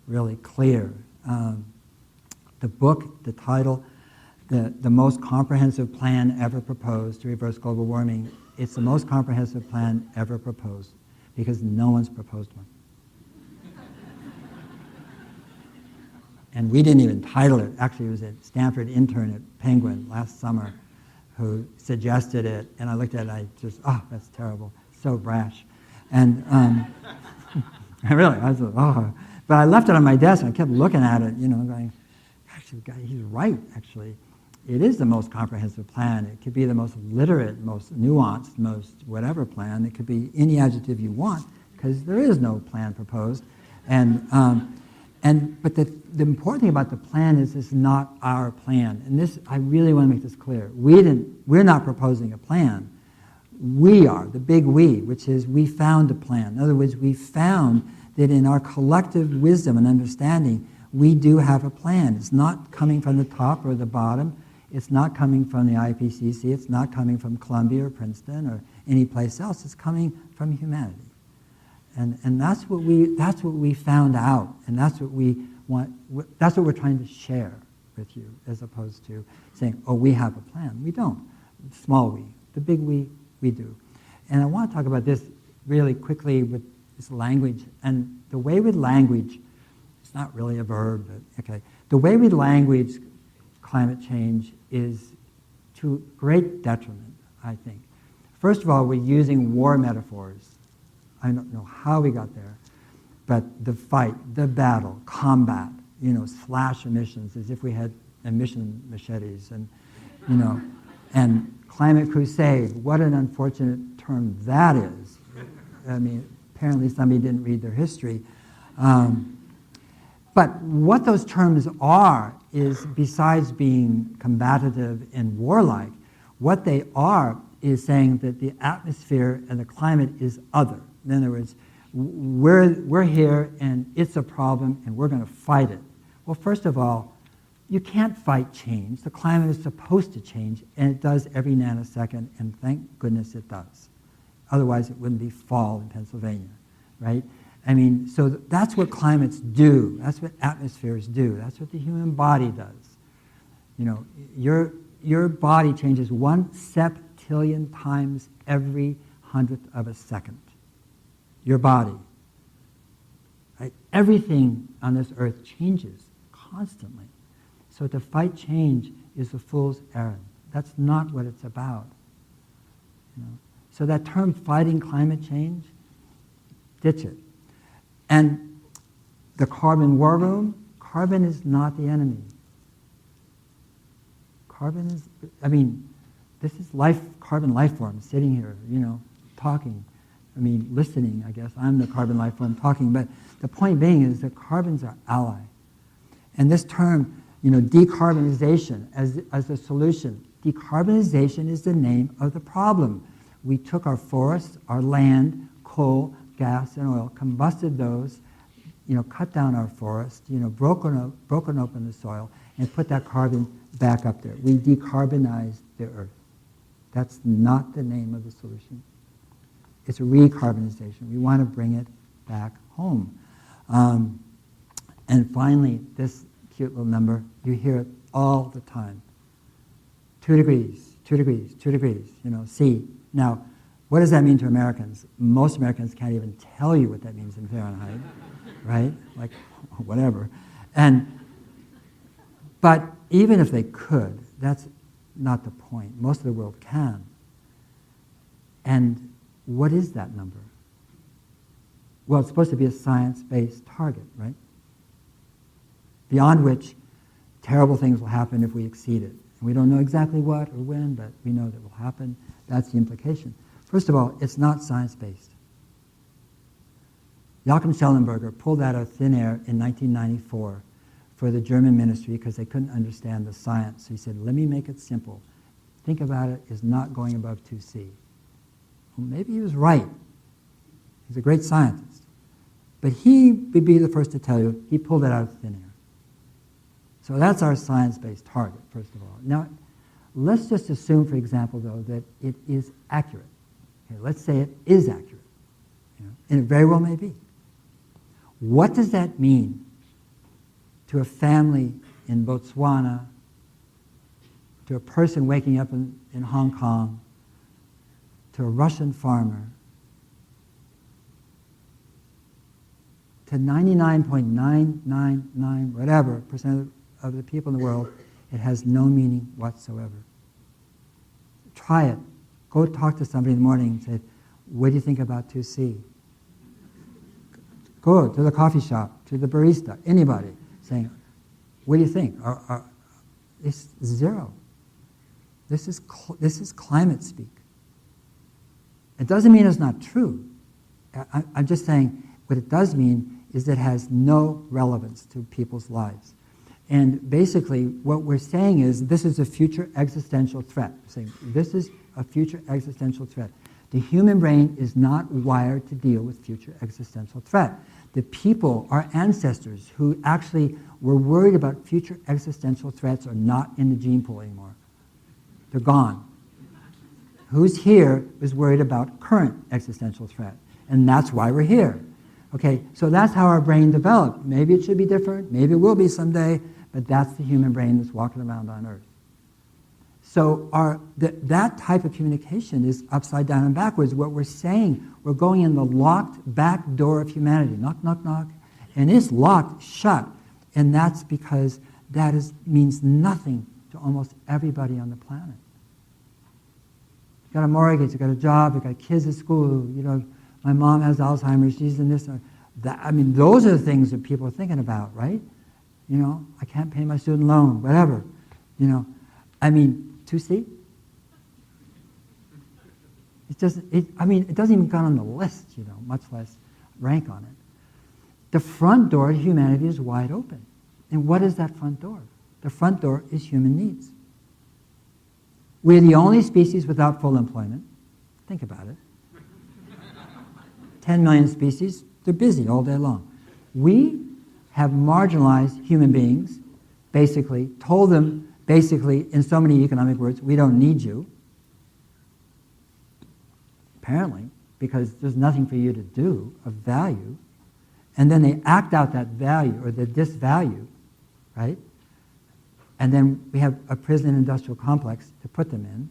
really clear. The book, the title, the most comprehensive plan ever proposed to reverse global warming, it's the most comprehensive plan ever proposed because no one's proposed one. And we didn't even title it. Actually, it was a Stanford intern at Penguin last summer who suggested it, and I looked at it and I just, that's terrible, so brash. And I was like, But I left it on my desk and I kept looking at it, going, actually, he's right, actually. It is the most comprehensive plan. It could be the most literate, most nuanced, most whatever plan. It could be any adjective you want, because there is no plan proposed. But the important thing about the plan is it's not our plan. And this, I really want to make this clear. We're not proposing a plan. We are, the big we, which is we found a plan. In other words, we found that in our collective wisdom and understanding, we do have a plan. It's not coming from the top or the bottom. It's not coming from the IPCC. It's not coming from Columbia or Princeton or any place else. It's coming from humanity. And that's what we found out, and that's what we want. That's what we're trying to share with you, as opposed to saying, "Oh, we have a plan." We don't. Small we, the big we do. And I want to talk about this really quickly with this language. And the way with language, It's not really a verb, but okay. The way we language climate change is to great detriment, I think. First of all, we're using war metaphors. I don't know how we got there, but the fight, the battle, combat, slash emissions as if we had emission machetes, and, and climate crusade. What an unfortunate term that is. I mean, apparently somebody didn't read their history. But what those terms are is, besides being combative and warlike, what they are is saying that the atmosphere and the climate is other. In other words, we're here and it's a problem and we're going to fight it. Well, first of all, you can't fight change. The climate is supposed to change, and it does every nanosecond, and thank goodness it does. Otherwise, it wouldn't be fall in Pennsylvania, right? I mean, so that's what climates do. That's what atmospheres do. That's what the human body does. Your body changes 1 septillion times every 100th of a second. Your body. Right? Everything on this earth changes constantly. So to fight change is a fool's errand. That's not what it's about. So that term, fighting climate change, ditch it. And the carbon war room, carbon is not the enemy. Carbon is, this is carbon life form sitting here, talking. Listening, I guess. I'm the carbon life form talking. But the point being is that carbon's our ally. And this term, decarbonization as a solution. Decarbonization is the name of the problem. We took our forests, our land, coal, gas, and oil, combusted those, cut down our forests, broken open the soil, and put that carbon back up there. We decarbonized the earth. That's not the name of the solution. It's recarbonization. We want to bring it back home. And finally, this cute little number, you hear it all the time. 2 degrees, 2 degrees, 2 degrees, C. Now, what does that mean to Americans? Most Americans can't even tell you what that means in Fahrenheit, right? Like, whatever. But even if they could, that's not the point. Most of the world can. And what is that number? Well, it's supposed to be a science-based target, right? Beyond which terrible things will happen if we exceed it. And we don't know exactly what or when, but we know that will happen. That's the implication. First of all, it's not science-based. Joachim Schellenberger pulled that out of thin air in 1994 for the German ministry because they couldn't understand the science. So he said, let me make it simple. Think about it as not going above 2C. Well, maybe he was right. He's a great scientist. But he would be the first to tell you he pulled it out of thin air. So that's our science-based target, first of all. Now, let's just assume, for example, though, that it is accurate. Okay, let's say it is accurate. And it very well may be. What does that mean to a family in Botswana, to a person waking up in Hong Kong, to a Russian farmer, to 99.999 whatever percent of the people in the world? It has no meaning whatsoever. Try it. Go talk to somebody in the morning and say, what do you think about 2C? Go to the coffee shop, to the barista, anybody, saying, what do you think? It's zero. This is climate speak. It doesn't mean it's not true. I'm just saying what it does mean is that it has no relevance to people's lives. And basically what we're saying is this is a future existential threat. We're saying this is a future existential threat. The human brain is not wired to deal with future existential threat. The people, our ancestors, who actually were worried about future existential threats are not in the gene pool anymore. They're gone. Who's here is worried about current existential threat. And that's why we're here. Okay, so that's how our brain developed. Maybe it should be different, maybe it will be someday, but that's the human brain that's walking around on Earth. So that type of communication is upside down and backwards. What we're saying, we're going in the locked back door of humanity. Knock, knock, knock. And it's locked shut. And that's because that means nothing to almost everybody on the planet. You've got a mortgage, you've got a job, you've got kids at school, my mom has Alzheimer's, she's in this. Those are the things that people are thinking about, right? I can't pay my student loan, whatever. To see? It doesn't even go on the list, much less rank on it. The front door to humanity is wide open. And what is that front door? The front door is human needs. We're the only species without full employment. Think about it. 10 million species, they're busy all day long. We have marginalized human beings, basically, told them, in so many economic words, we don't need you. Apparently, because there's nothing for you to do of value. And then they act out that value, or the disvalue, right? And then we have a prison industrial complex to put them in.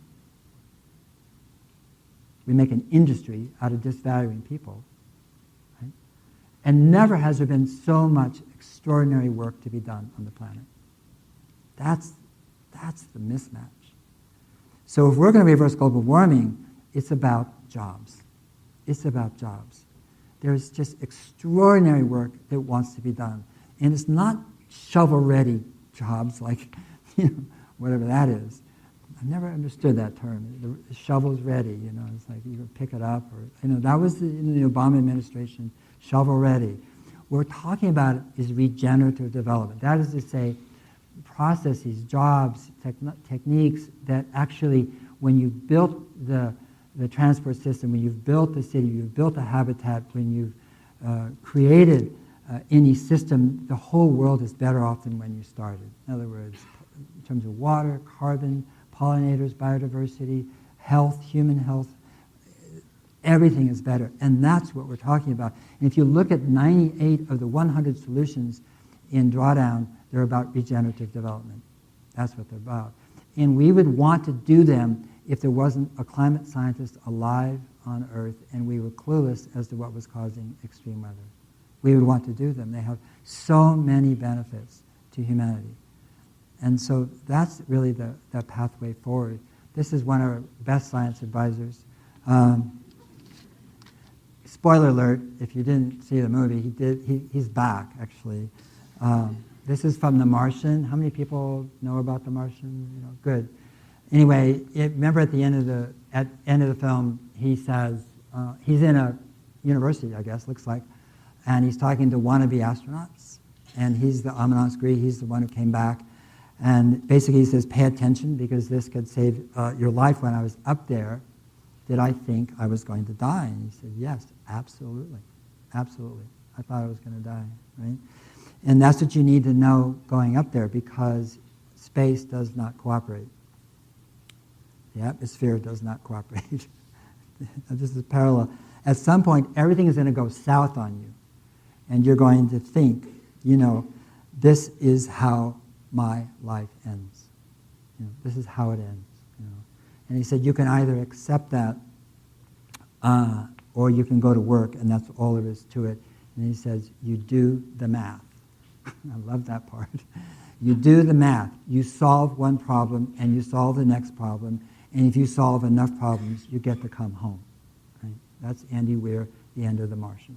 We make an industry out of disvaluing people. Right? And never has there been so much extraordinary work to be done on the planet. That's the mismatch. So if we're going to reverse global warming, it's about jobs. It's about jobs. There's just extraordinary work that wants to be done. And it's not shovel-ready jobs like, whatever that is. I've never understood that term. The shovel's ready, it's like you pick it up. Or that was in the Obama administration, shovel-ready. What we're talking about is regenerative development. That is to say, processes, jobs, techniques that actually, when you've built the transport system, when you've built the city, you've built a habitat, when you've created any system, the whole world is better off than when you started. In other words, in terms of water, carbon, pollinators, biodiversity, health, human health, everything is better. And that's what we're talking about. And if you look at 98 of the 100 solutions in Drawdown, they're about regenerative development. That's what they're about. And we would want to do them if there wasn't a climate scientist alive on Earth and we were clueless as to what was causing extreme weather. We would want to do them. They have so many benefits to humanity. And so that's really the pathway forward. This is one of our best science advisors. Spoiler alert, if you didn't see the movie, he's back, actually. This is from The Martian. How many people know about The Martian? Good. Anyway, remember at the end of the film, he says, he's in a university, I guess, looks like, and he's talking to wannabe astronauts. And he's the Amanat Gri, he's the one who came back. And basically he says, pay attention because this could save your life. When I was up there, did I think I was going to die? And he said, yes, absolutely, absolutely. I thought I was going to die, right? And that's what you need to know going up there because space does not cooperate. The atmosphere does not cooperate. This is parallel. At some point, everything is going to go south on you. And you're going to think, this is how my life ends. This is how it ends. And he said, you can either accept that or you can go to work, and that's all there is to it. And he says, you do the math. I love that part. You do the math. You solve one problem, and you solve the next problem. And if you solve enough problems, you get to come home. Right? That's Andy Weir, The End of the Martian.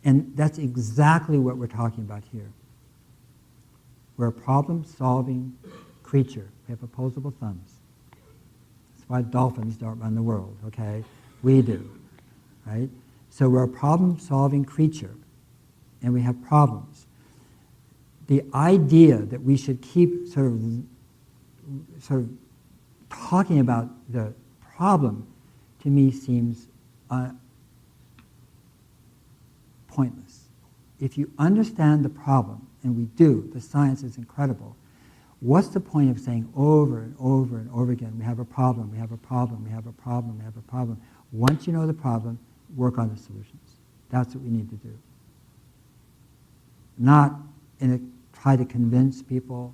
And that's exactly what we're talking about here. We're a problem-solving creature. We have opposable thumbs. That's why dolphins don't run the world, okay? We do, right? So we're a problem-solving creature, and we have problems. The idea that we should keep sort of talking about the problem, to me, seems pointless. If you understand the problem, and we do, the science is incredible, what's the point of saying over and over and over again, we have a problem, we have a problem, we have a problem, we have a problem. Once you know the problem, work on the solutions. That's what we need to do. Not try to convince people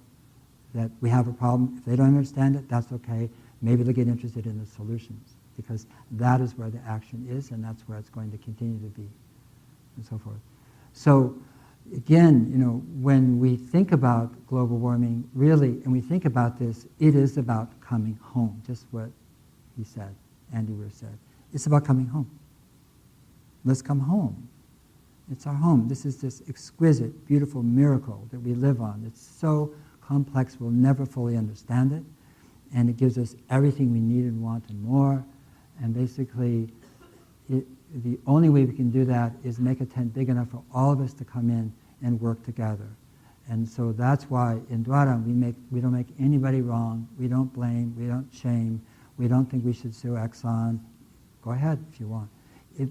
that we have a problem. If they don't understand it, that's okay. Maybe they'll get interested in the solutions because that is where the action is and that's where it's going to continue to be and so forth. So again, when we think about global warming, really, and we think about this, it is about coming home, just what he said, Andy Weir said. It's about coming home. Let's come home. It's our home. This is this exquisite, beautiful miracle that we live on. It's so complex, we'll never fully understand it. And it gives us everything we need and want and more. And basically, the only way we can do that is make a tent big enough for all of us to come in and work together. And so that's why in Drawdown we don't make anybody wrong. We don't blame. We don't shame. We don't think we should sue Exxon. Go ahead if you want.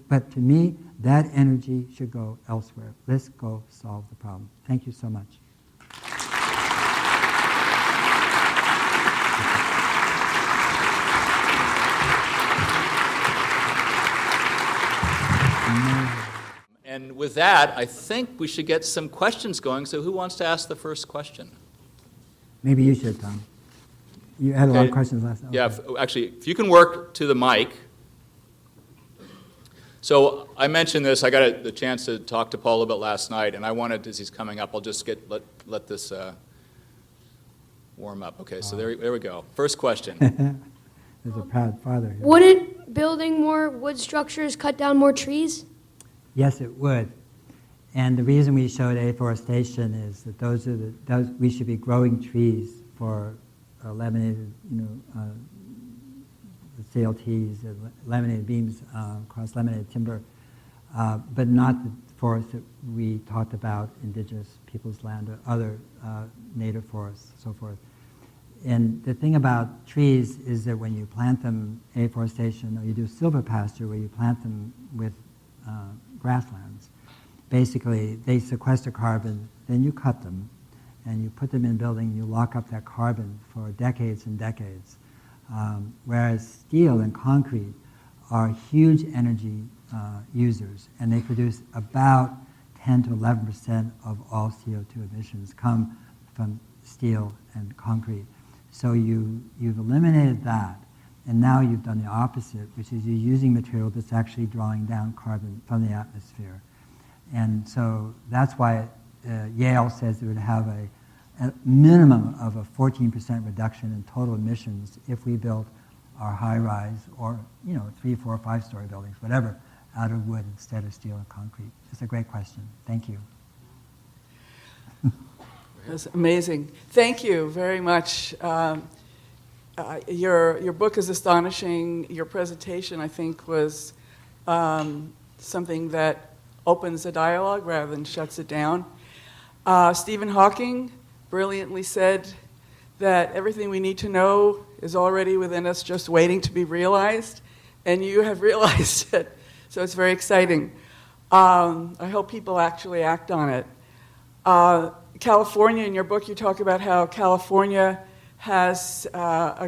But to me, that energy should go elsewhere. Let's go solve the problem. Thank you so much. And with that, I think we should get some questions going. So who wants to ask the first question? Maybe you should, Tom. You had a lot of questions last night. Yeah, actually, if you can work to the mic. So I mentioned this. I got the chance to talk to Paul a bit last night, and I wanted, as he's coming up, I'll just let this warm up. Okay, so there we go. First question. There's a proud father here. Wouldn't building more wood structures cut down more trees? Yes, it would. And the reason we showed afforestation is that we should be growing trees for laminated, CLTs, laminated beams across laminated timber, but not the forests that we talked about, Indigenous Peoples land or other native forests, so forth. And the thing about trees is that when you plant them afforestation, or you do silver pasture where you plant them with grasslands, basically they sequester carbon, then you cut them, and you put them in a building, you lock up that carbon for decades and decades. Whereas steel and concrete are huge energy users, and they produce about 10 to 11% of all CO2 emissions come from steel and concrete. So you've eliminated that, and now you've done the opposite, which is you're using material that's actually drawing down carbon from the atmosphere. And so that's why Yale says it would have a minimum of a 14% reduction in total emissions if we built our high-rise or 3, 4, 5-story buildings, whatever, out of wood instead of steel and concrete. It's a great question. Thank you. That's amazing. Thank you very much. Your book is astonishing. Your presentation, I think, was something that opens a dialogue rather than shuts it down. Stephen Hawking brilliantly said that everything we need to know is already within us, just waiting to be realized, and you have realized it, so it's very exciting. I hope people actually act on it. California, in your book, you talk about how California has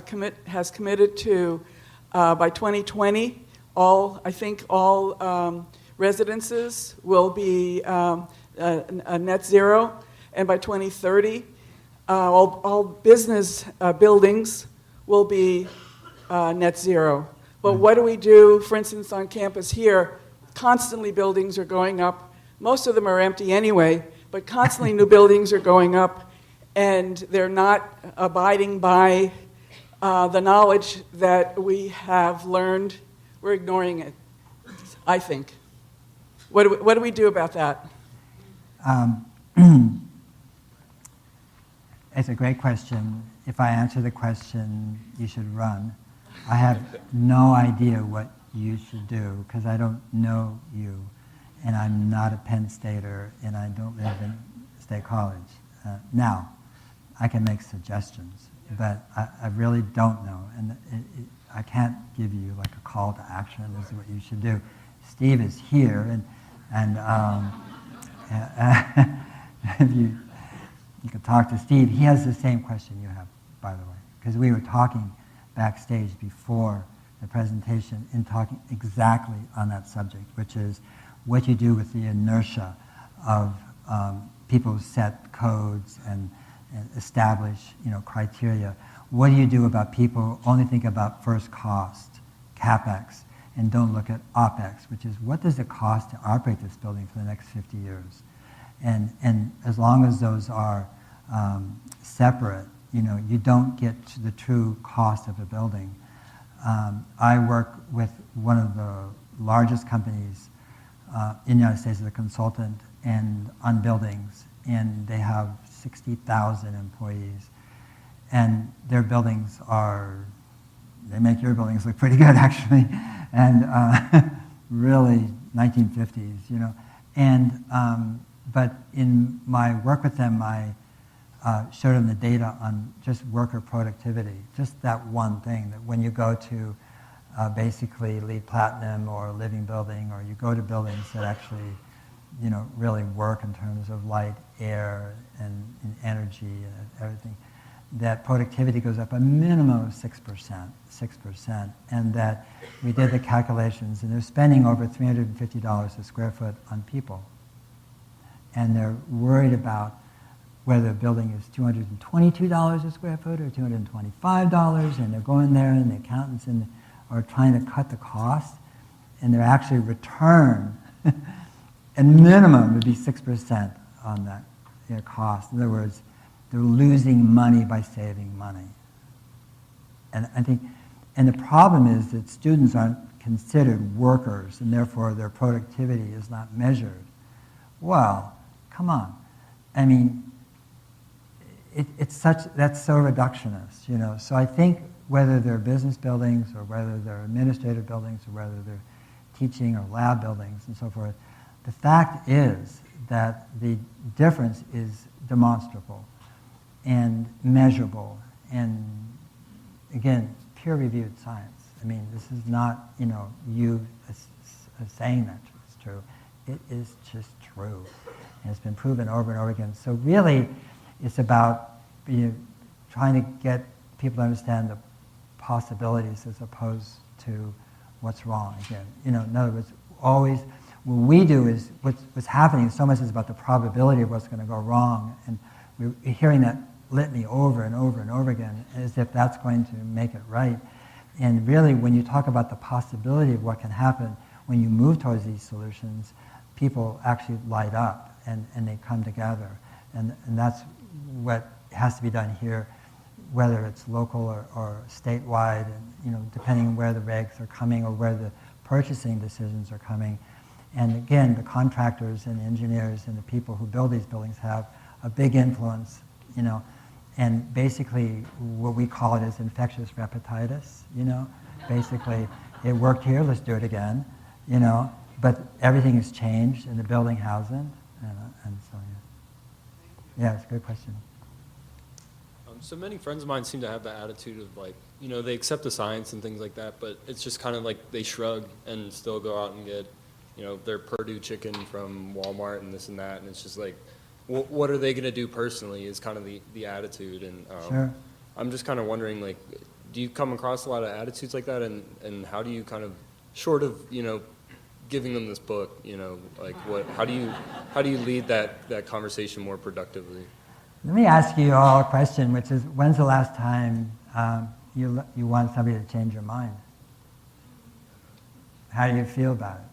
committed to, by 2020, all residences will be a net zero, and by 2030, all business buildings will be net zero. But what do we do, for instance, on campus here? Constantly buildings are going up. Most of them are empty anyway, but constantly new buildings are going up, and they're not abiding by the knowledge that we have learned. We're ignoring it, I think. What do we do about that? It's a great question. If I answer the question, you should run. I have no idea what you should do because I don't know you, and I'm not a Penn Stater, and I don't live in State College. Now, I can make suggestions, but I really don't know, and I can't give you like a call to action. This is what you should do. Steve is here, and if you could talk to Steve. He has the same question you have, by the way, because we were talking backstage before the presentation and talking exactly on that subject, which is what you do with the inertia of people set codes and establish criteria. What do you do about people who only think about first cost, CapEx, and don't look at OpEx, which is what does it cost to operate this building for the next 50 years? And as long as those are separate, you don't get to the true cost of a building. I work with one of the largest companies in the United States as a consultant and on buildings, and they have 60,000 employees. And their buildings they make your buildings look pretty good, actually, and really 1950s, And, but in my work with them, I showed them the data on just worker productivity, just that one thing, that when you go to basically LEED Platinum or a living building, or you go to buildings that actually, really work in terms of light, air, and energy and everything, that productivity goes up a minimum of 6%, and that we did the calculations, and they're spending over $350 a square foot on people. And they're worried about whether a building is $222 a square foot or $225, and they're going there, and the accountants are trying to cut the cost, and their actually return, a minimum would be 6% on that cost. In other words, they're losing money by saving money. And I think, and the problem is that students aren't considered workers, and therefore their productivity is not measured. Well, come on. I mean, that's so reductionist, So I think whether they're business buildings or whether they're administrative buildings or whether they're teaching or lab buildings and so forth, the fact is that the difference is demonstrable and measurable, and again, peer-reviewed science. I mean, this is not, you saying that it's true. It is just true, and it's been proven over and over again. So really, it's about trying to get people to understand the possibilities as opposed to what's wrong. Again, in other words, always what we do is what's happening. So much is about the probability of what's going to go wrong, and we're hearing that litany over and over and over again, as if that's going to make it right. And really, when you talk about the possibility of what can happen when you move towards these solutions, people actually light up and they come together. And that's what has to be done here, whether it's local or statewide, and depending on where the regs are coming or where the purchasing decisions are coming. And again, the contractors and the engineers and the people who build these buildings have a big influence, and basically what we call it is infectious repetitis, Basically, it worked here, let's do it again, but everything has changed and the building hasn't, and so, yeah, it's a good question. So many friends of mine seem to have the attitude of they accept the science and things like that, but it's just kind of like they shrug and still go out and get, their Purdue chicken from Walmart and this and that, and it's just like, what are they going to do personally is kind of the attitude, and Sure. I'm just kind of wondering, do you come across a lot of attitudes like that, and how do you kind of, short of, giving them this book, how do you lead that conversation more productively? Let me ask you all a question, which is, when's the last time you want somebody to change your mind? How do you feel about it?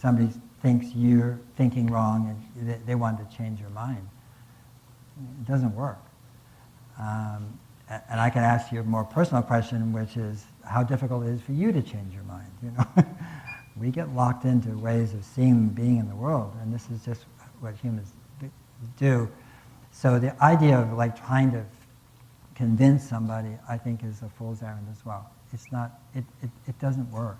Somebody thinks you're thinking wrong and they want to change your mind. It doesn't work. And I can ask you a more personal question, which is how difficult it is for you to change your mind. We get locked into ways of seeing and being in the world, and this is just what humans do. So the idea of trying to convince somebody, I think, is a fool's errand as well. It's not. It doesn't work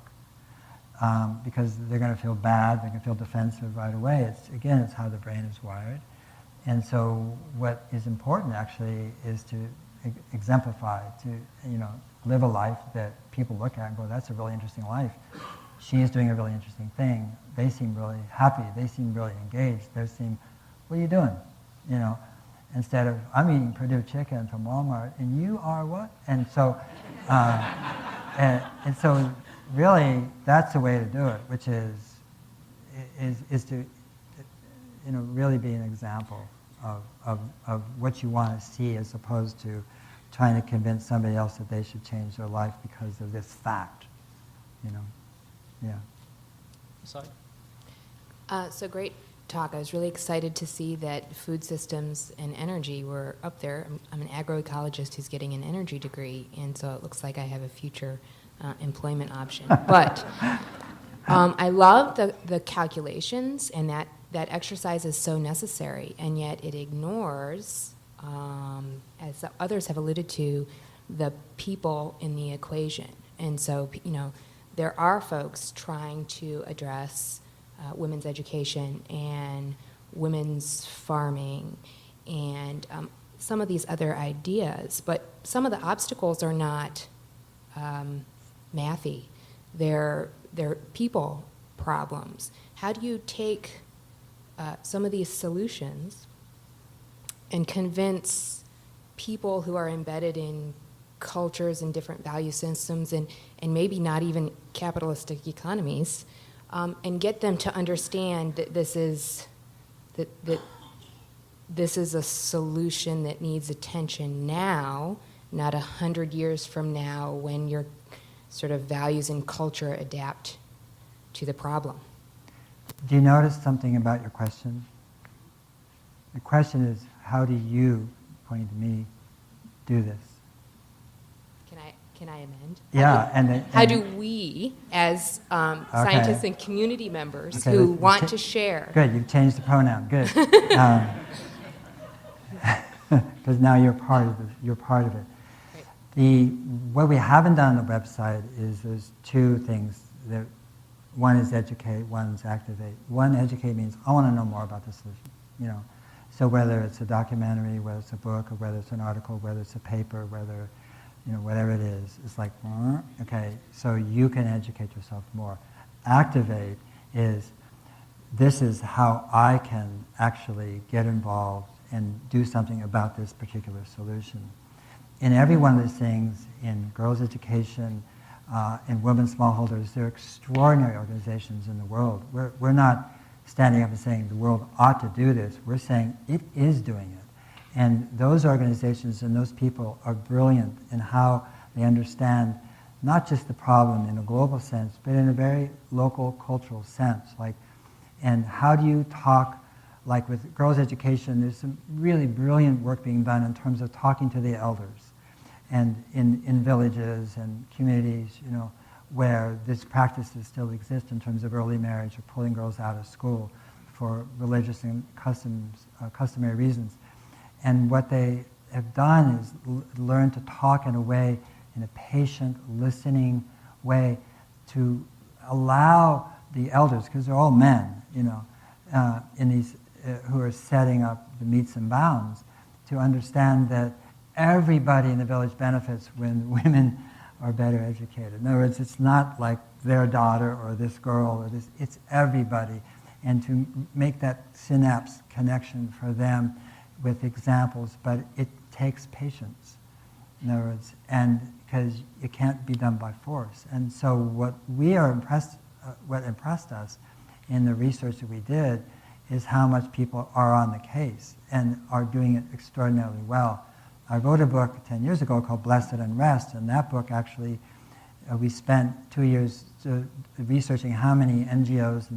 because they're going to feel bad. They're going to feel defensive right away. It's how the brain is wired, and so what is important actually is to exemplify, to live a life that people look at and go, "That's a really interesting life. She is doing a really interesting thing. They seem really happy. They seem really engaged. They seem, what are you doing?" Instead of, "I'm eating Purdue chicken from Walmart, and you are what?" And so, and so, really, that's the way to do it, which is to, really be an example of what you want to see, as opposed to trying to convince somebody else that they should change their life because of this fact. Yeah. Sorry. So great talk. I was really excited to see that food systems and energy were up there. I'm an agroecologist who's getting an energy degree, and so it looks like I have a future employment option. But I love the calculations, and that exercise is so necessary, and yet it ignores, as others have alluded to, the people in the equation. And so, there are folks trying to address women's education and women's farming and some of these other ideas, but some of the obstacles are not mathy. They're people problems. How do you take some of these solutions and convince people who are embedded in cultures and different value systems and maybe not even capitalistic economies, and get them to understand that this is a solution that needs attention now, not 100 years from now when your sort of values and culture adapt to the problem. Do you notice something about your question? The question is, how do you, pointing to me, do this? Can I amend? Yeah, How do we, as scientists and community members who want to share? Good, you've changed the pronoun. Good, because now you're part of it. You're part of it. Right. What we haven't done on the website is there's two things. One is educate, one is activate. One, educate means I want to know more about the solution. So whether it's a documentary, whether it's a book, or whether it's an article, whether it's a paper, whether whatever it is, it's like, okay, so you can educate yourself more. Activate is, this is how I can actually get involved and do something about this particular solution. In every one of these things, in girls' education, in women's smallholders, there are extraordinary organizations in the world. We're not standing up and saying the world ought to do this. We're saying it is doing it. And those organizations and those people are brilliant in how they understand not just the problem in a global sense, but in a very local cultural sense. And how do you talk, like with girls' education, there's some really brilliant work being done in terms of talking to the elders and in villages and communities, where this practices still exist in terms of early marriage or pulling girls out of school for religious and customary reasons. And what they have done is learn to talk in a patient, listening way, to allow the elders, because they're all men, in these who are setting up the metes and bounds, to understand that everybody in the village benefits when women are better educated. In other words, it's not like their daughter or this girl or this; it's everybody, and to make that synapse connection for them with examples, but it takes patience, in other words, and because it can't be done by force. And so what impressed us in the research that we did is how much people are on the case and are doing it extraordinarily well. I wrote a book 10 years ago called Blessed Unrest, and that book actually, we spent 2 years researching how many NGOs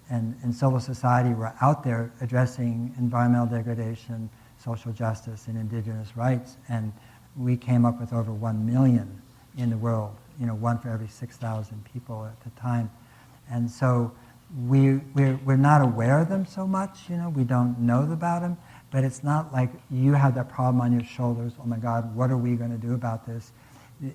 and civil society were out there addressing environmental degradation, social justice, and indigenous rights. And we came up with over 1 million in the world, one for every 6,000 people at the time. And so we're not aware of them so much, we don't know about them, but it's not like you have that problem on your shoulders, oh my God, what are we going to do about this?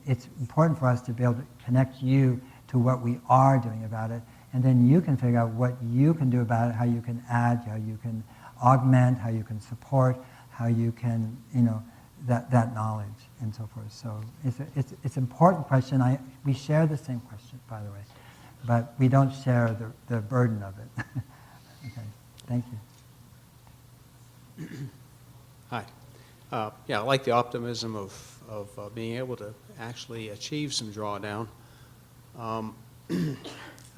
It's important for us to be able to connect you to what we are doing about it, and then you can figure out what you can do about it, how you can add, how you can augment, how you can support, how you can, that knowledge and so forth. So it's an important question. We share the same question, by the way, but we don't share the burden of it. Okay, thank you. Hi. I like the optimism of being able to actually achieve some drawdown. I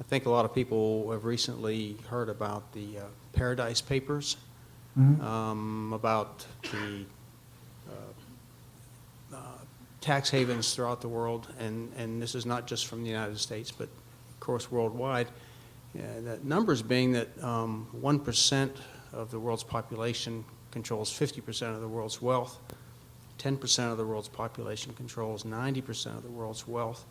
think a lot of people have recently heard about the Paradise Papers, about the tax havens throughout the world, and this is not just from the United States, but of course worldwide. Yeah, the numbers being that 1% of the world's population controls 50% of the world's wealth, 10% of the world's population controls 90% of the world's wealth.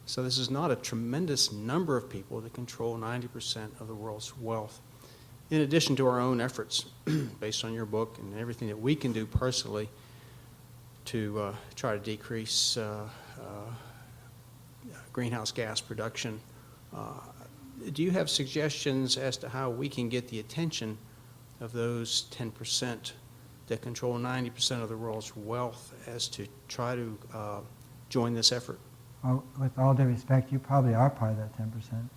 So this is not a tremendous number of people that control 90% of the world's wealth. In addition to our own efforts, based on your book and everything that we can do personally to try to decrease greenhouse gas production, do you have suggestions as to how we can get the attention of those 10% that control 90% of the world's wealth as to try to join this effort? Well, with all due respect, you probably are part of that 10%.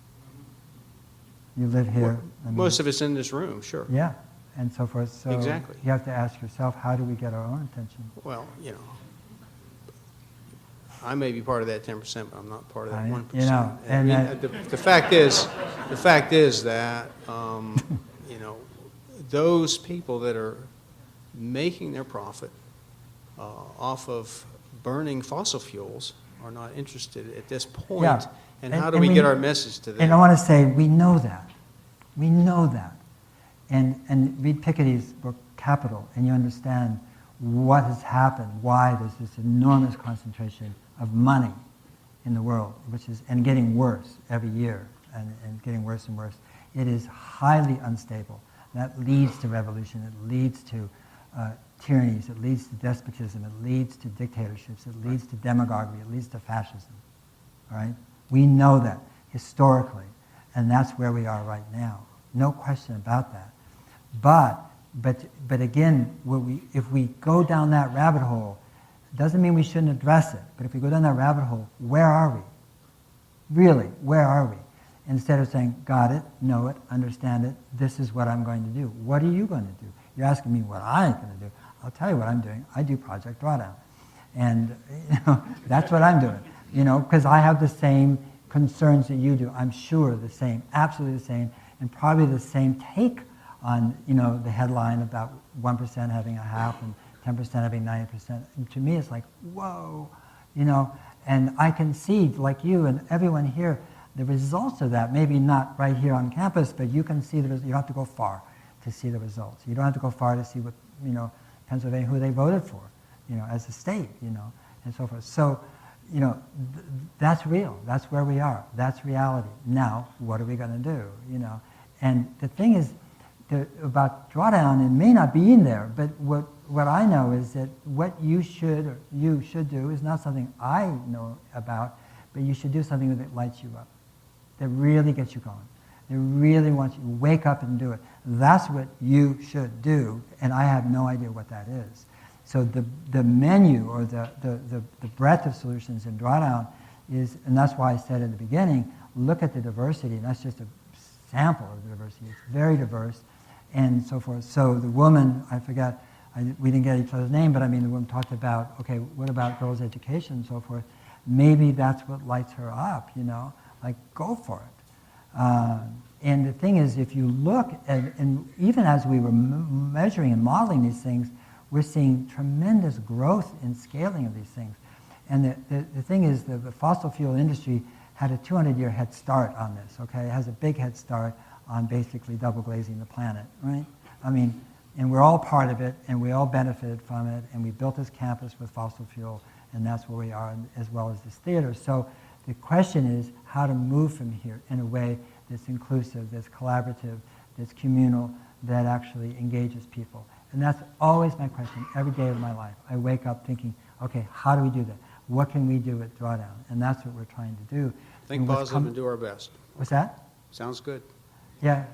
You live here. I mean, Most of us in this room, sure. Yeah, and so forth. So Exactly. you have to ask yourself, how do we get our own attention? Well, you know, I may be part of that 10%, but I'm not part of that 1%. You know, I mean, and the fact is that you know, those people that are making their profit off of burning fossil fuels are not interested at this point. Yeah. And how do we get our message to them? And I want to say, we know that. We know that. And read Piketty's book, Capital, and you understand what has happened, why there's this enormous concentration of money in the world, and getting worse every year, and getting worse and worse. It is highly unstable. That leads to revolution. It leads to tyrannies. It leads to despotism. It leads to dictatorships. It leads to demagoguery. It leads to fascism. All right? We know that historically, and that's where we are right now. No question about that. But again, if we go down that rabbit hole, it doesn't mean we shouldn't address it. But if we go down that rabbit hole, where are we? Really, where are we? Instead of saying, got it, know it, understand it, this is what I'm going to do. What are you going to do? You're asking me what I'm going to do. I'll tell you what I'm doing. I do Project Drawdown. And that's what I'm doing. Because I have the same concerns that you do. I'm sure the same, absolutely the same, and probably the same take on, the headline about 1% having a half and 10% having 90%. And to me, it's like, whoa, and I can see, like you and everyone here, the results of that. Maybe not right here on campus, but you can see you don't have to go far to see the results. You don't have to go far to see what, Pennsylvania, who they voted for, as a state, and so forth. So, that's real. That's where we are. That's reality. Now, what are we going to do? And the thing is, about Drawdown, it may not be in there, but what I know is that what you should do is not something I know about, but you should do something that lights you up, that really gets you going, that really wants you to wake up and do it. That's what you should do, and I have no idea what that is. So the menu or the breadth of solutions in Drawdown is, and that's why I said in the beginning, look at the diversity, and that's just a sample of the diversity. It's very diverse, and so forth. So the woman, I forgot, we didn't get each other's name, but the woman talked about, okay, what about girls' education and so forth? Maybe that's what lights her up, like go for it. And the thing is, if you look at, and even as we were measuring and modeling these things, we're seeing tremendous growth in scaling of these things. And the thing is, the fossil fuel industry had a 200-year head start on this, okay? It has a big head start on basically double glazing the planet, right? And we're all part of it, and we all benefited from it, and we built this campus with fossil fuel, and that's where we are, as well as this theater. So the question is how to move from here in a way that's inclusive, that's collaborative, that's communal, that actually engages people. And that's always my question every day of my life. I wake up thinking, okay, how do we do that? What can we do at Drawdown? And that's what we're trying to do. Think positive and do our best. What's that? Sounds good. Yeah,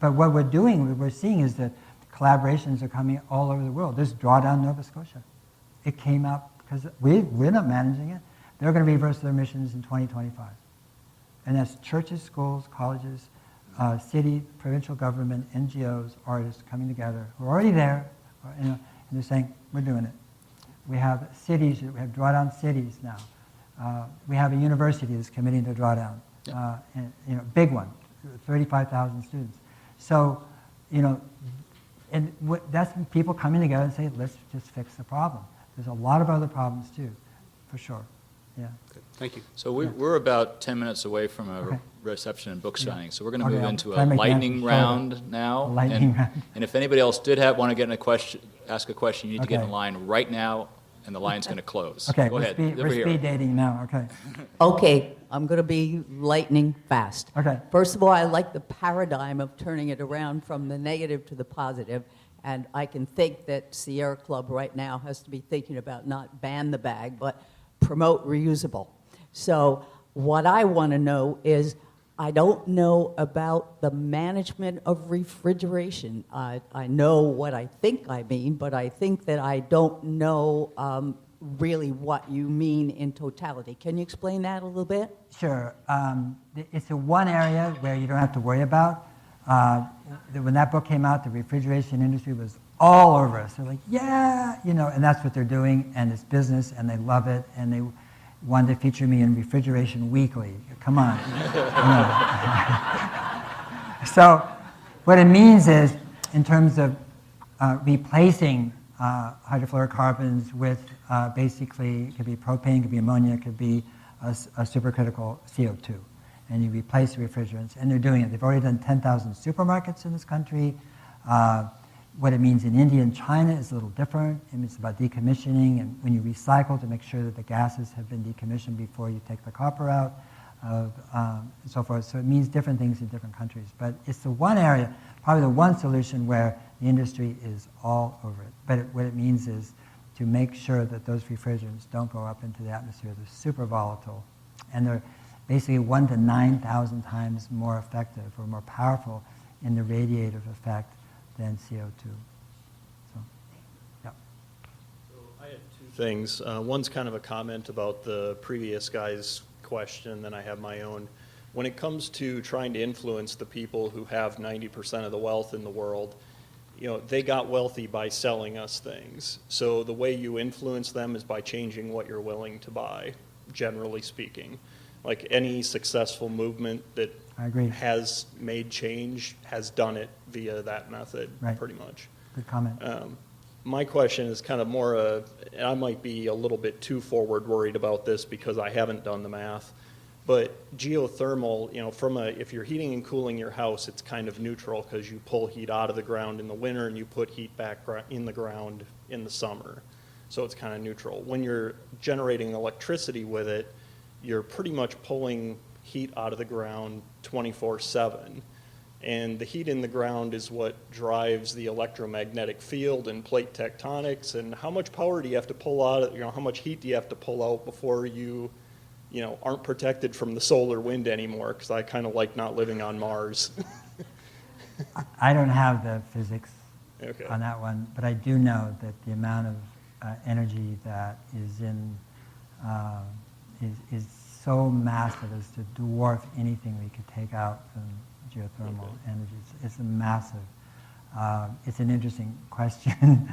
but what we're doing, what we're seeing is that collaborations are coming all over the world. There's Drawdown Nova Scotia. It came out because we're not managing it. They're going to reverse their missions in 2025. And that's churches, schools, colleges, city, provincial government, NGOs, artists coming together who are already there, and they're saying, we're doing it. We have cities, we have Drawdown cities now. We have a university that's committing to Drawdown, big one, 35,000 students. So, and that's people coming together and say, let's just fix the problem. There's a lot of other problems too, for sure. Yeah. Thank you. So we're about 10 minutes away from a Okay. reception and book signing, so we're going to Okay, move I'll into try a to make lightning answers round shorter. now. A lightning round. And if anybody else did want to get in a question, ask a question, you need to get in Okay. line right now, and the line's going to close. Okay, Go ahead. we're Over here. speed dating now, okay. Okay, I'm going to be lightning fast. Okay. First of all, I like the paradigm of turning it around from the negative to the positive, and I can think that Sierra Club right now has to be thinking about not ban the bag, but promote reusable. So what I want to know is, I don't know about the management of refrigeration. I know what I think I mean, but I think that I don't know really what you mean in totality. Can you explain that a little bit? Sure. It's the one area where you don't have to worry about. When that book came out, the refrigeration industry was all over us. They're like, yeah, and that's what they're doing, and it's business, and they love it, and they wanted to feature me in Refrigeration Weekly. Come on. So what it means is, in terms of replacing hydrofluorocarbons with basically, it could be propane, it could be ammonia, it could be a supercritical CO2. And you replace refrigerants, and they're doing it. They've already done 10,000 supermarkets in this country. What it means in India and China is a little different. It's about decommissioning, and when you recycle, to make sure that the gases have been decommissioned before you take the copper out, and so forth. So it means different things in different countries. But it's the one area, probably the one solution where the industry is all over it. But what it means is to make sure that those refrigerants don't go up into the atmosphere. They're super volatile, and they're basically 1 to 9,000 times more effective or more powerful in the radiative effect than CO2. So, yeah. So I had two things. One's kind of a comment about the previous guy's question, then I have my own. When it comes to trying to influence the people who have 90% of the wealth in the world, they got wealthy by selling us things. So the way you influence them is by changing what you're willing to buy, generally speaking. Like any successful movement that I agree. has made change has done it via that method, Right. pretty much. Good comment. My question is kind of more and I might be a little bit too forward worried about this because I haven't done the math, but geothermal, if you're heating and cooling your house, it's kind of neutral because you pull heat out of the ground in the winter and you put heat back in the ground in the summer. So it's kind of neutral. When you're generating electricity with it, you're pretty much pulling heat out of the ground 24/7. And the heat in the ground is what drives the electromagnetic field and plate tectonics. And how much power do you have to pull out, how much heat do you have to pull out before you aren't protected from the solar wind anymore? Because I kind of like not living on Mars. I don't have the physics Okay. on that one, but I do know that the amount of energy that is in is so massive as to dwarf anything we could take out from geothermal energy. It's a massive. It's an interesting question.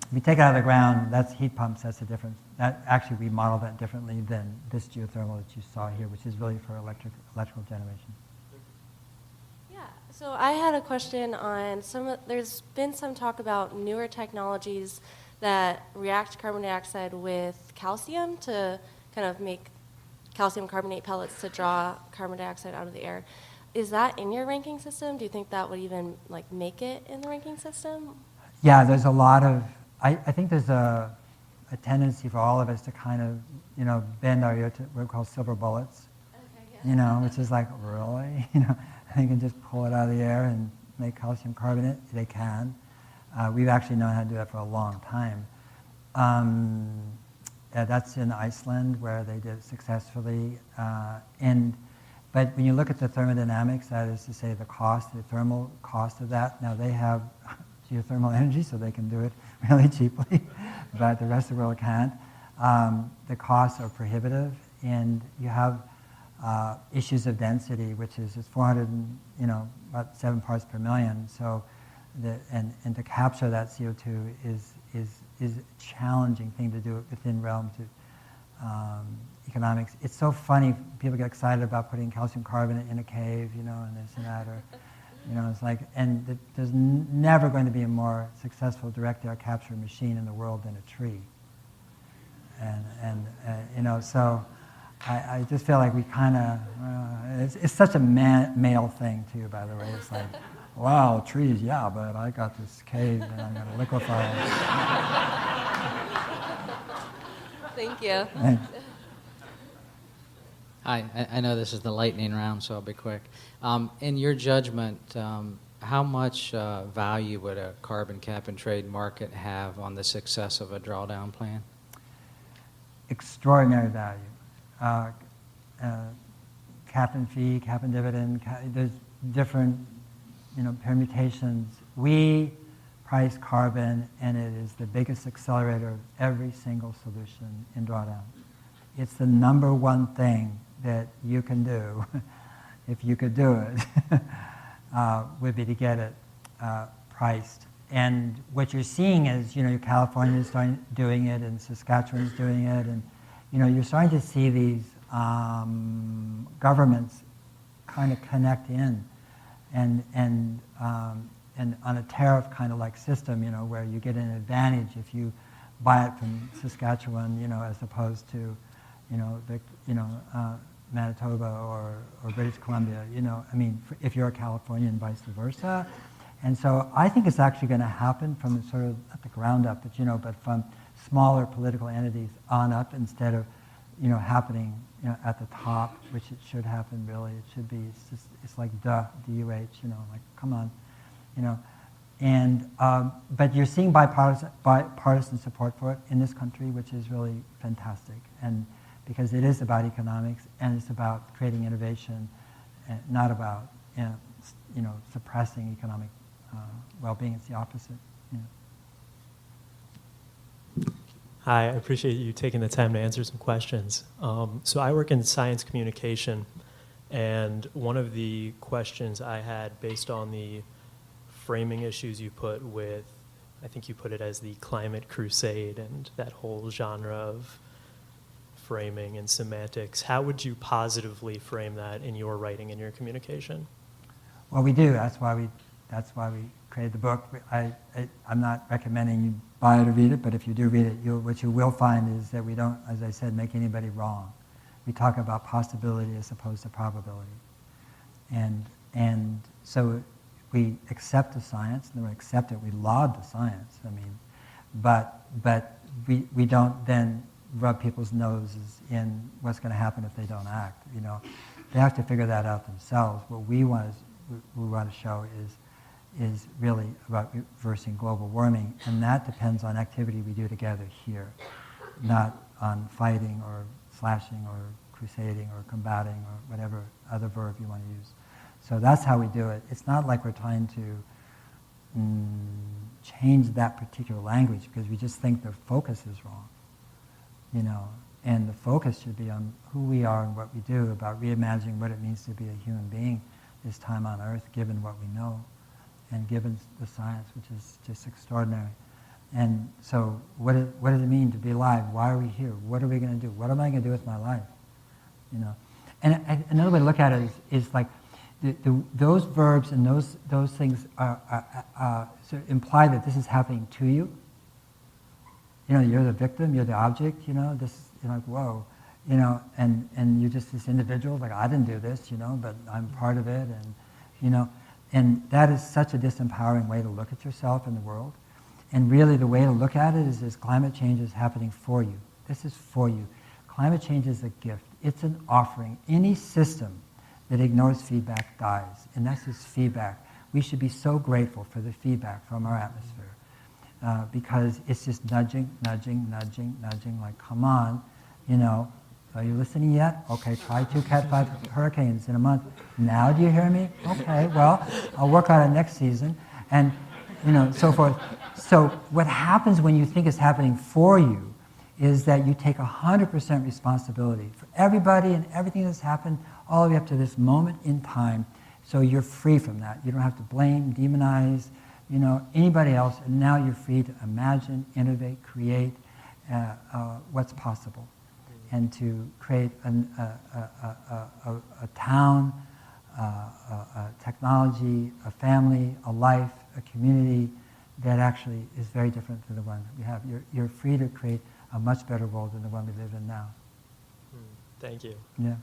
If you take it out of the ground, that's heat pumps. That's the difference. That actually we model that differently than this geothermal that you saw here, which is really for electrical generation. Yeah. So I had a question on there's been some talk about newer technologies that react carbon dioxide with calcium to kind of make calcium carbonate pellets to draw carbon dioxide out of the air. Is that in your ranking system? Do you think that would even make it in the ranking system? Yeah, there's a lot of, I think there's a tendency for all of us to kind of, bend our ear to what we call silver bullets, Okay, yeah. Which is like, really? They can just pull it out of the air and make calcium carbonate. They can. We've actually known how to do that for a long time. That's in Iceland where they did it successfully. But when you look at the thermodynamics, that is to say the thermal cost of that, now they have geothermal energy, so they can do it really cheaply, but the rest of the world can't. The costs are prohibitive, and you have issues of density, which is 400, about 7 parts per million. So, and to capture that CO2 is a challenging thing to do within realms of economics. It's so funny, people get excited about putting calcium carbonate in a cave, and this and that, or, it's like, and there's never going to be a more successful direct air capture machine in the world than a tree. So I just feel like we kind of, it's such a male thing too, by the way. It's like, wow, trees, yeah, but I got this cave and I'm going to liquefy it. Thank you. Thanks. Hi, I know this is the lightning round, so I'll be quick. In your judgment, how much value would a carbon cap and trade market have on the success of a drawdown plan? Extraordinary value. Cap and fee, cap and dividend, there's different permutations. We price carbon, and it is the biggest accelerator of every single solution in drawdown. It's the number one thing that you can do, if you could do it, would be to get it priced. And what you're seeing is, California is starting doing it, and Saskatchewan is doing it, and you're starting to see these governments kind of connect in, and on a tariff kind of like system, where you get an advantage if you buy it from Saskatchewan, as opposed to, Manitoba or British Columbia, if you're a Californian, vice versa. And so I think it's actually going to happen from sort of at the ground up, but from smaller political entities on up, instead of, happening, at the top, which it should happen really. It should be, it's like D-U-H, like, come on, And, but you're seeing bipartisan support for it in this country, which is really fantastic. And because it is about economics, and it's about creating innovation, and not about, suppressing economic well-being. It's the opposite. Hi, I appreciate you taking the time to answer some questions. So I work in science communication, and one of the questions I had based on the framing issues you put with, I think you put it as the climate crusade and that whole genre of framing and semantics, how would you positively frame that in your writing and your communication? Well, we do. That's why we created the book. I'm not recommending you buy it or read it, but if you do read it, what you will find is that we don't, as I said, make anybody wrong. We talk about possibility as opposed to probability. And so we accept the science, and when we accept it, we laud the science. But we don't then rub people's noses in what's going to happen if they don't act. They have to figure that out themselves. What we want to show is really about reversing global warming, and that depends on activity we do together here, not on fighting or slashing or crusading or combating or whatever other verb you want to use. So that's how we do it. It's not like we're trying to change that particular language, because we just think the focus is wrong. And the focus should be on who we are and what we do, about reimagining what it means to be a human being this time on Earth, given what we know, and given the science, which is just extraordinary. And so what does it mean to be alive? Why are we here? What are we going to do? What am I going to do with my life? And another way to look at it is like those verbs and those things sort of imply that this is happening to you. You're the victim, you're the object, you're like, whoa, and you're just this individual, like, I didn't do this, but I'm part of it, and that is such a disempowering way to look at yourself and the world. And really the way to look at it is climate change is happening for you. This is for you. Climate change is a gift. It's an offering. Any system that ignores feedback dies, and that's just feedback. We should be so grateful for the feedback from our atmosphere. Because it's just nudging, like, come on, are you listening yet? Okay, try 2 Cat 5 hurricanes in a month. Now do you hear me? Okay, well, I'll work on it next season, and, so forth. So what happens when you think it's happening for you is that you take 100% responsibility for everybody and everything that's happened all the way up to this moment in time, so you're free from that. You don't have to blame, demonize, anybody else, and now you're free to imagine, innovate, create what's possible, and to create a town, a technology, a family, a life, a community that actually is very different than the one we have. You're free to create a much better world than the one we live in now. Thank you. Yeah.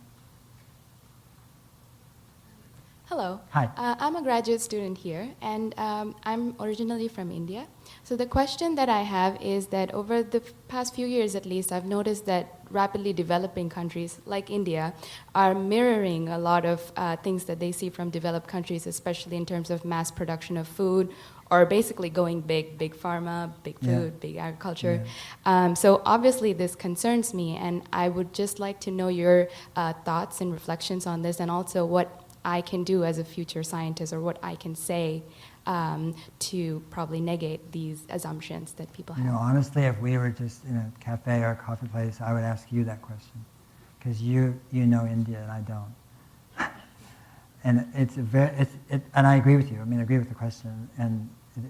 Hello. Hi. I'm a graduate student here, and I'm originally from India. So the question that I have is that over the past few years at least, I've noticed that rapidly developing countries like India are mirroring a lot of things that they see from developed countries, especially in terms of mass production of food, or basically going big pharma, big food, big agriculture. Yeah. So obviously this concerns me, and I would just like to know your thoughts and reflections on this, and also what I can do as a future scientist, or what I can say to probably negate these assumptions that people have. You know, honestly, if we were just in a cafe or a coffee place, I would ask you that question, because you know India and I don't. And and I agree with you. I mean, I agree with the question, and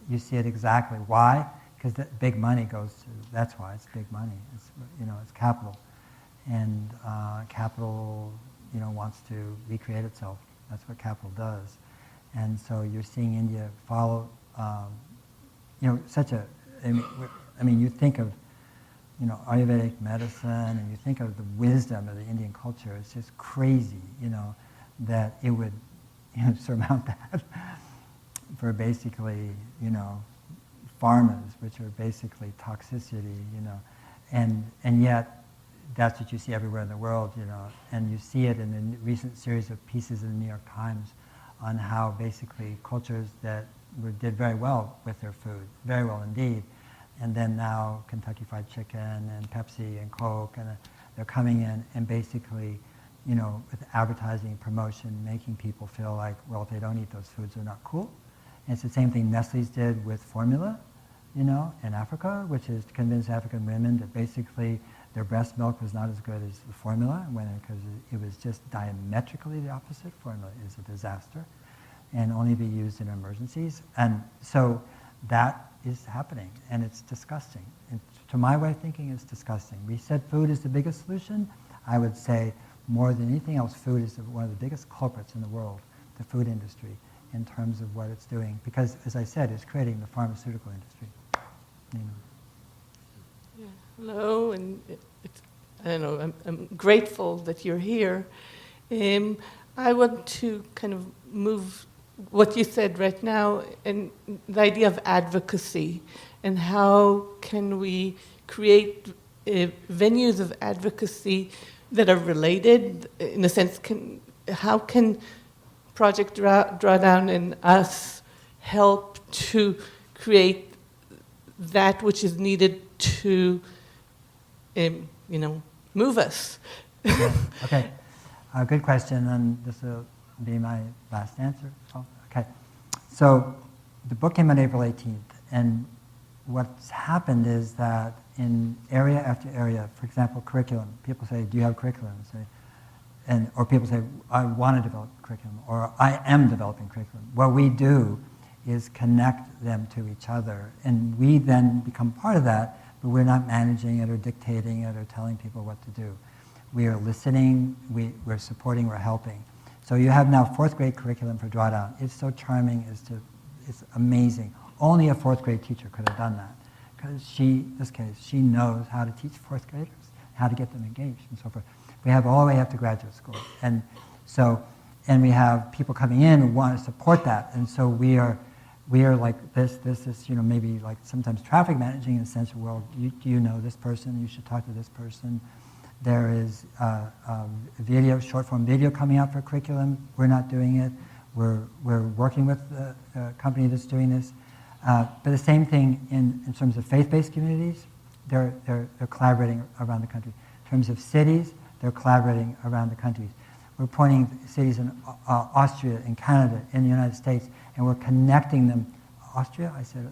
you see it exactly. Why? Because the big money goes to. That's why it's big money. It's it's capital, and capital wants to recreate itself. That's what capital does. And so you're seeing India follow, such a, I mean, you think of, Ayurvedic medicine, and you think of the wisdom of the Indian culture. It's just crazy, that it would, surmount that for basically, pharmas, which are basically toxicity, and yet, that's what you see everywhere in the world, and you see it in the recent series of pieces in the New York Times on how basically cultures that did very well with their food, very well indeed, and then now Kentucky Fried Chicken and Pepsi and Coke, and they're coming in and basically, with advertising, promotion, making people feel like, well, if they don't eat those foods, they're not cool. And it's the same thing Nestle's did with formula, in Africa, which is to convince African women that basically their breast milk was not as good as the formula, because it was just diametrically the opposite. Formula is a disaster and only be used in emergencies. And so that is happening, and it's disgusting. And to my way of thinking, it's disgusting. We said food is the biggest solution. I would say more than anything else, food is one of the biggest culprits in the world, the food industry, in terms of what it's doing. Because, as I said, it's creating the pharmaceutical industry. Yeah. Hello, and I don't know, I'm grateful that you're here. I want to kind of move what you said right now, and the idea of advocacy, and how can we create venues of advocacy that are related, in a sense. How can Project Drawdown and us help to create that which is needed to, move us? Yeah. Okay, good question, and this will be my last answer. Oh, okay, so the book came out April 18th, and what's happened is that in area after area, for example, curriculum, people say, do you have curriculum? Or people say, I want to develop curriculum, or I am developing curriculum. What we do is connect them to each other, and we then become part of that, but we're not managing it or dictating it or telling people what to do. We are listening, we're supporting, we're helping. So you have now 4th grade curriculum for Drawdown. It's so charming, it's amazing. Only a 4th grade teacher could have done that, because she knows how to teach 4th graders, how to get them engaged and so forth. We have all the way up to graduate school. And we have people coming in who want to support that. And so we are like this is, maybe like sometimes traffic managing in the sense of, well, you know this person, you should talk to this person. There is video, short form video coming out for curriculum. We're not doing it. We're working with the company that's doing this. But the same thing in terms of faith-based communities, they're collaborating around the country. In terms of cities, they're collaborating around the countries. We're pointing cities in Austria, in Canada, in the United States, and we're connecting them. Austria? I said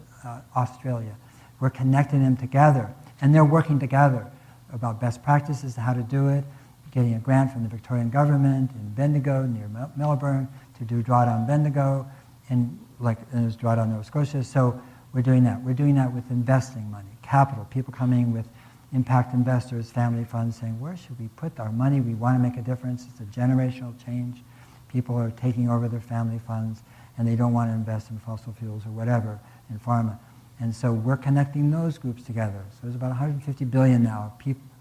Australia. We're connecting them together, and they're working together about best practices, how to do it, getting a grant from the Victorian government in Bendigo, near Melbourne, to do Drawdown Bendigo, and there's Drawdown Nova Scotia. So we're doing that. We're doing that with investing money, capital, people coming with impact investors, family funds, saying, where should we put our money? We want to make a difference. It's a generational change. People are taking over their family funds, and they don't want to invest in fossil fuels or whatever, in pharma. And so we're connecting those groups together. So there's about $150 billion now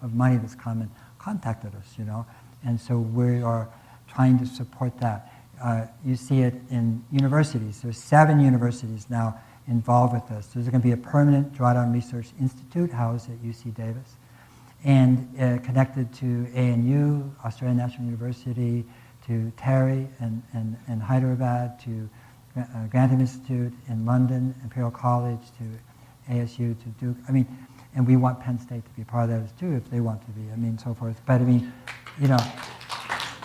of money that's come and contacted us, And so we are trying to support that. You see it in universities. There's 7 universities now involved with this. There's going to be a permanent Drawdown Research Institute housed at UC Davis, and connected to ANU, Australian National University, to TERI and Hyderabad, to Grantham Institute in London, Imperial College, to ASU, to Duke. I mean, and we want Penn State to be part of that too, if they want to be. I mean, so forth. But I mean, you know,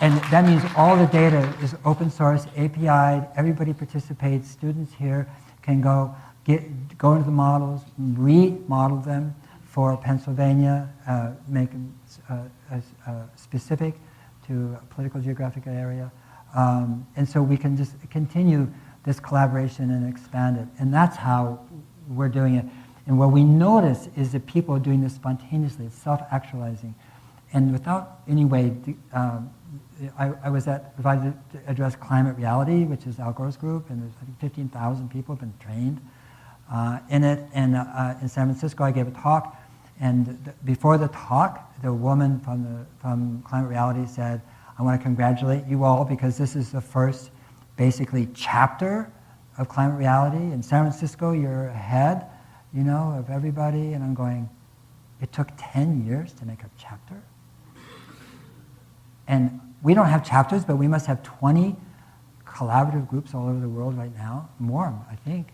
and that means all the data is open source, API'd. Everybody participates. Students here can go into the models, remodel them for Pennsylvania, make them specific to a political geographic area. And so we can just continue this collaboration and expand it. And that's how we're doing it. And what we notice is that people are doing this spontaneously. It's self-actualizing. And without any way, I was invited to address Climate Reality, which is Al Gore's group, and there's, I think, 15,000 people have been trained in it. And in San Francisco, I gave a talk. And before the talk, the woman from Climate Reality said, I want to congratulate you all because this is the first, basically, chapter of Climate Reality. In San Francisco, you're ahead, you know, of everybody. And I'm going, it took 10 years to make a chapter? And we don't have chapters, but we must have 20 collaborative groups all over the world right now, more, I think.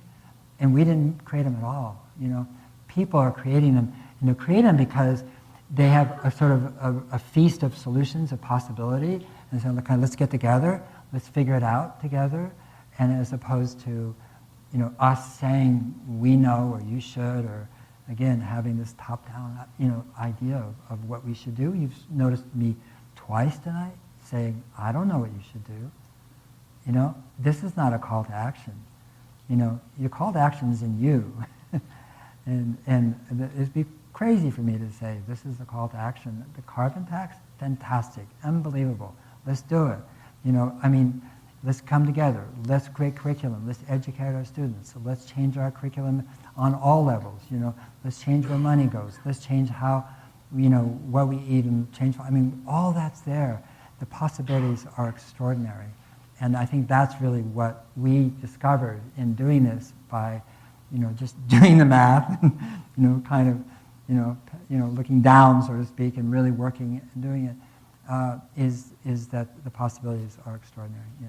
And we didn't create them at all, you know. People are creating them, and they're creating them because they have a sort of a feast of solutions, of possibility, and so kind of, let's get together, let's figure it out together, and as opposed to, you know, us saying we know or you should, or again having this top-down, you know, idea of what we should do. You've noticed me twice tonight saying I don't know what you should do. You know, this is not a call to action. You know, your call to action is in you, and it'd be crazy for me to say this is the call to action. The carbon tax, fantastic, unbelievable. Let's do it. You know, I mean, let's come together. Let's create curriculum. Let's educate our students. So let's change our curriculum on all levels. You know, let's change where money goes. Let's change how, you know, what we eat and change. I mean, all that's there. The possibilities are extraordinary, and I think that's really what we discovered in doing this by, you know, just doing the math, you know, kind of, you know, looking down, so to speak, and really working and doing it, is that the possibilities are extraordinary. Yeah.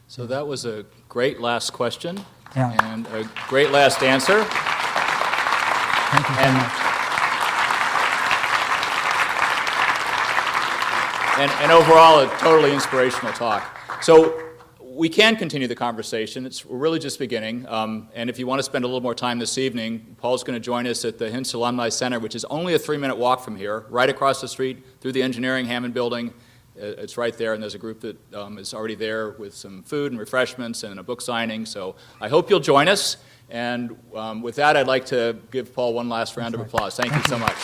So that was a great last question, yeah, and a great last answer. Thank you so much. And overall, a totally inspirational talk. So we can continue the conversation. We're really just beginning. And if you want to spend a little more time this evening, Paul's going to join us at the Hints Alumni Center, which is only a 3-minute walk from here, right across the street through the Engineering Hammond Building. It's right there, and there's a group that is already there with some food and refreshments and a book signing. So I hope you'll join us. And with that, I'd like to give Paul one last round of applause. Thank you so much.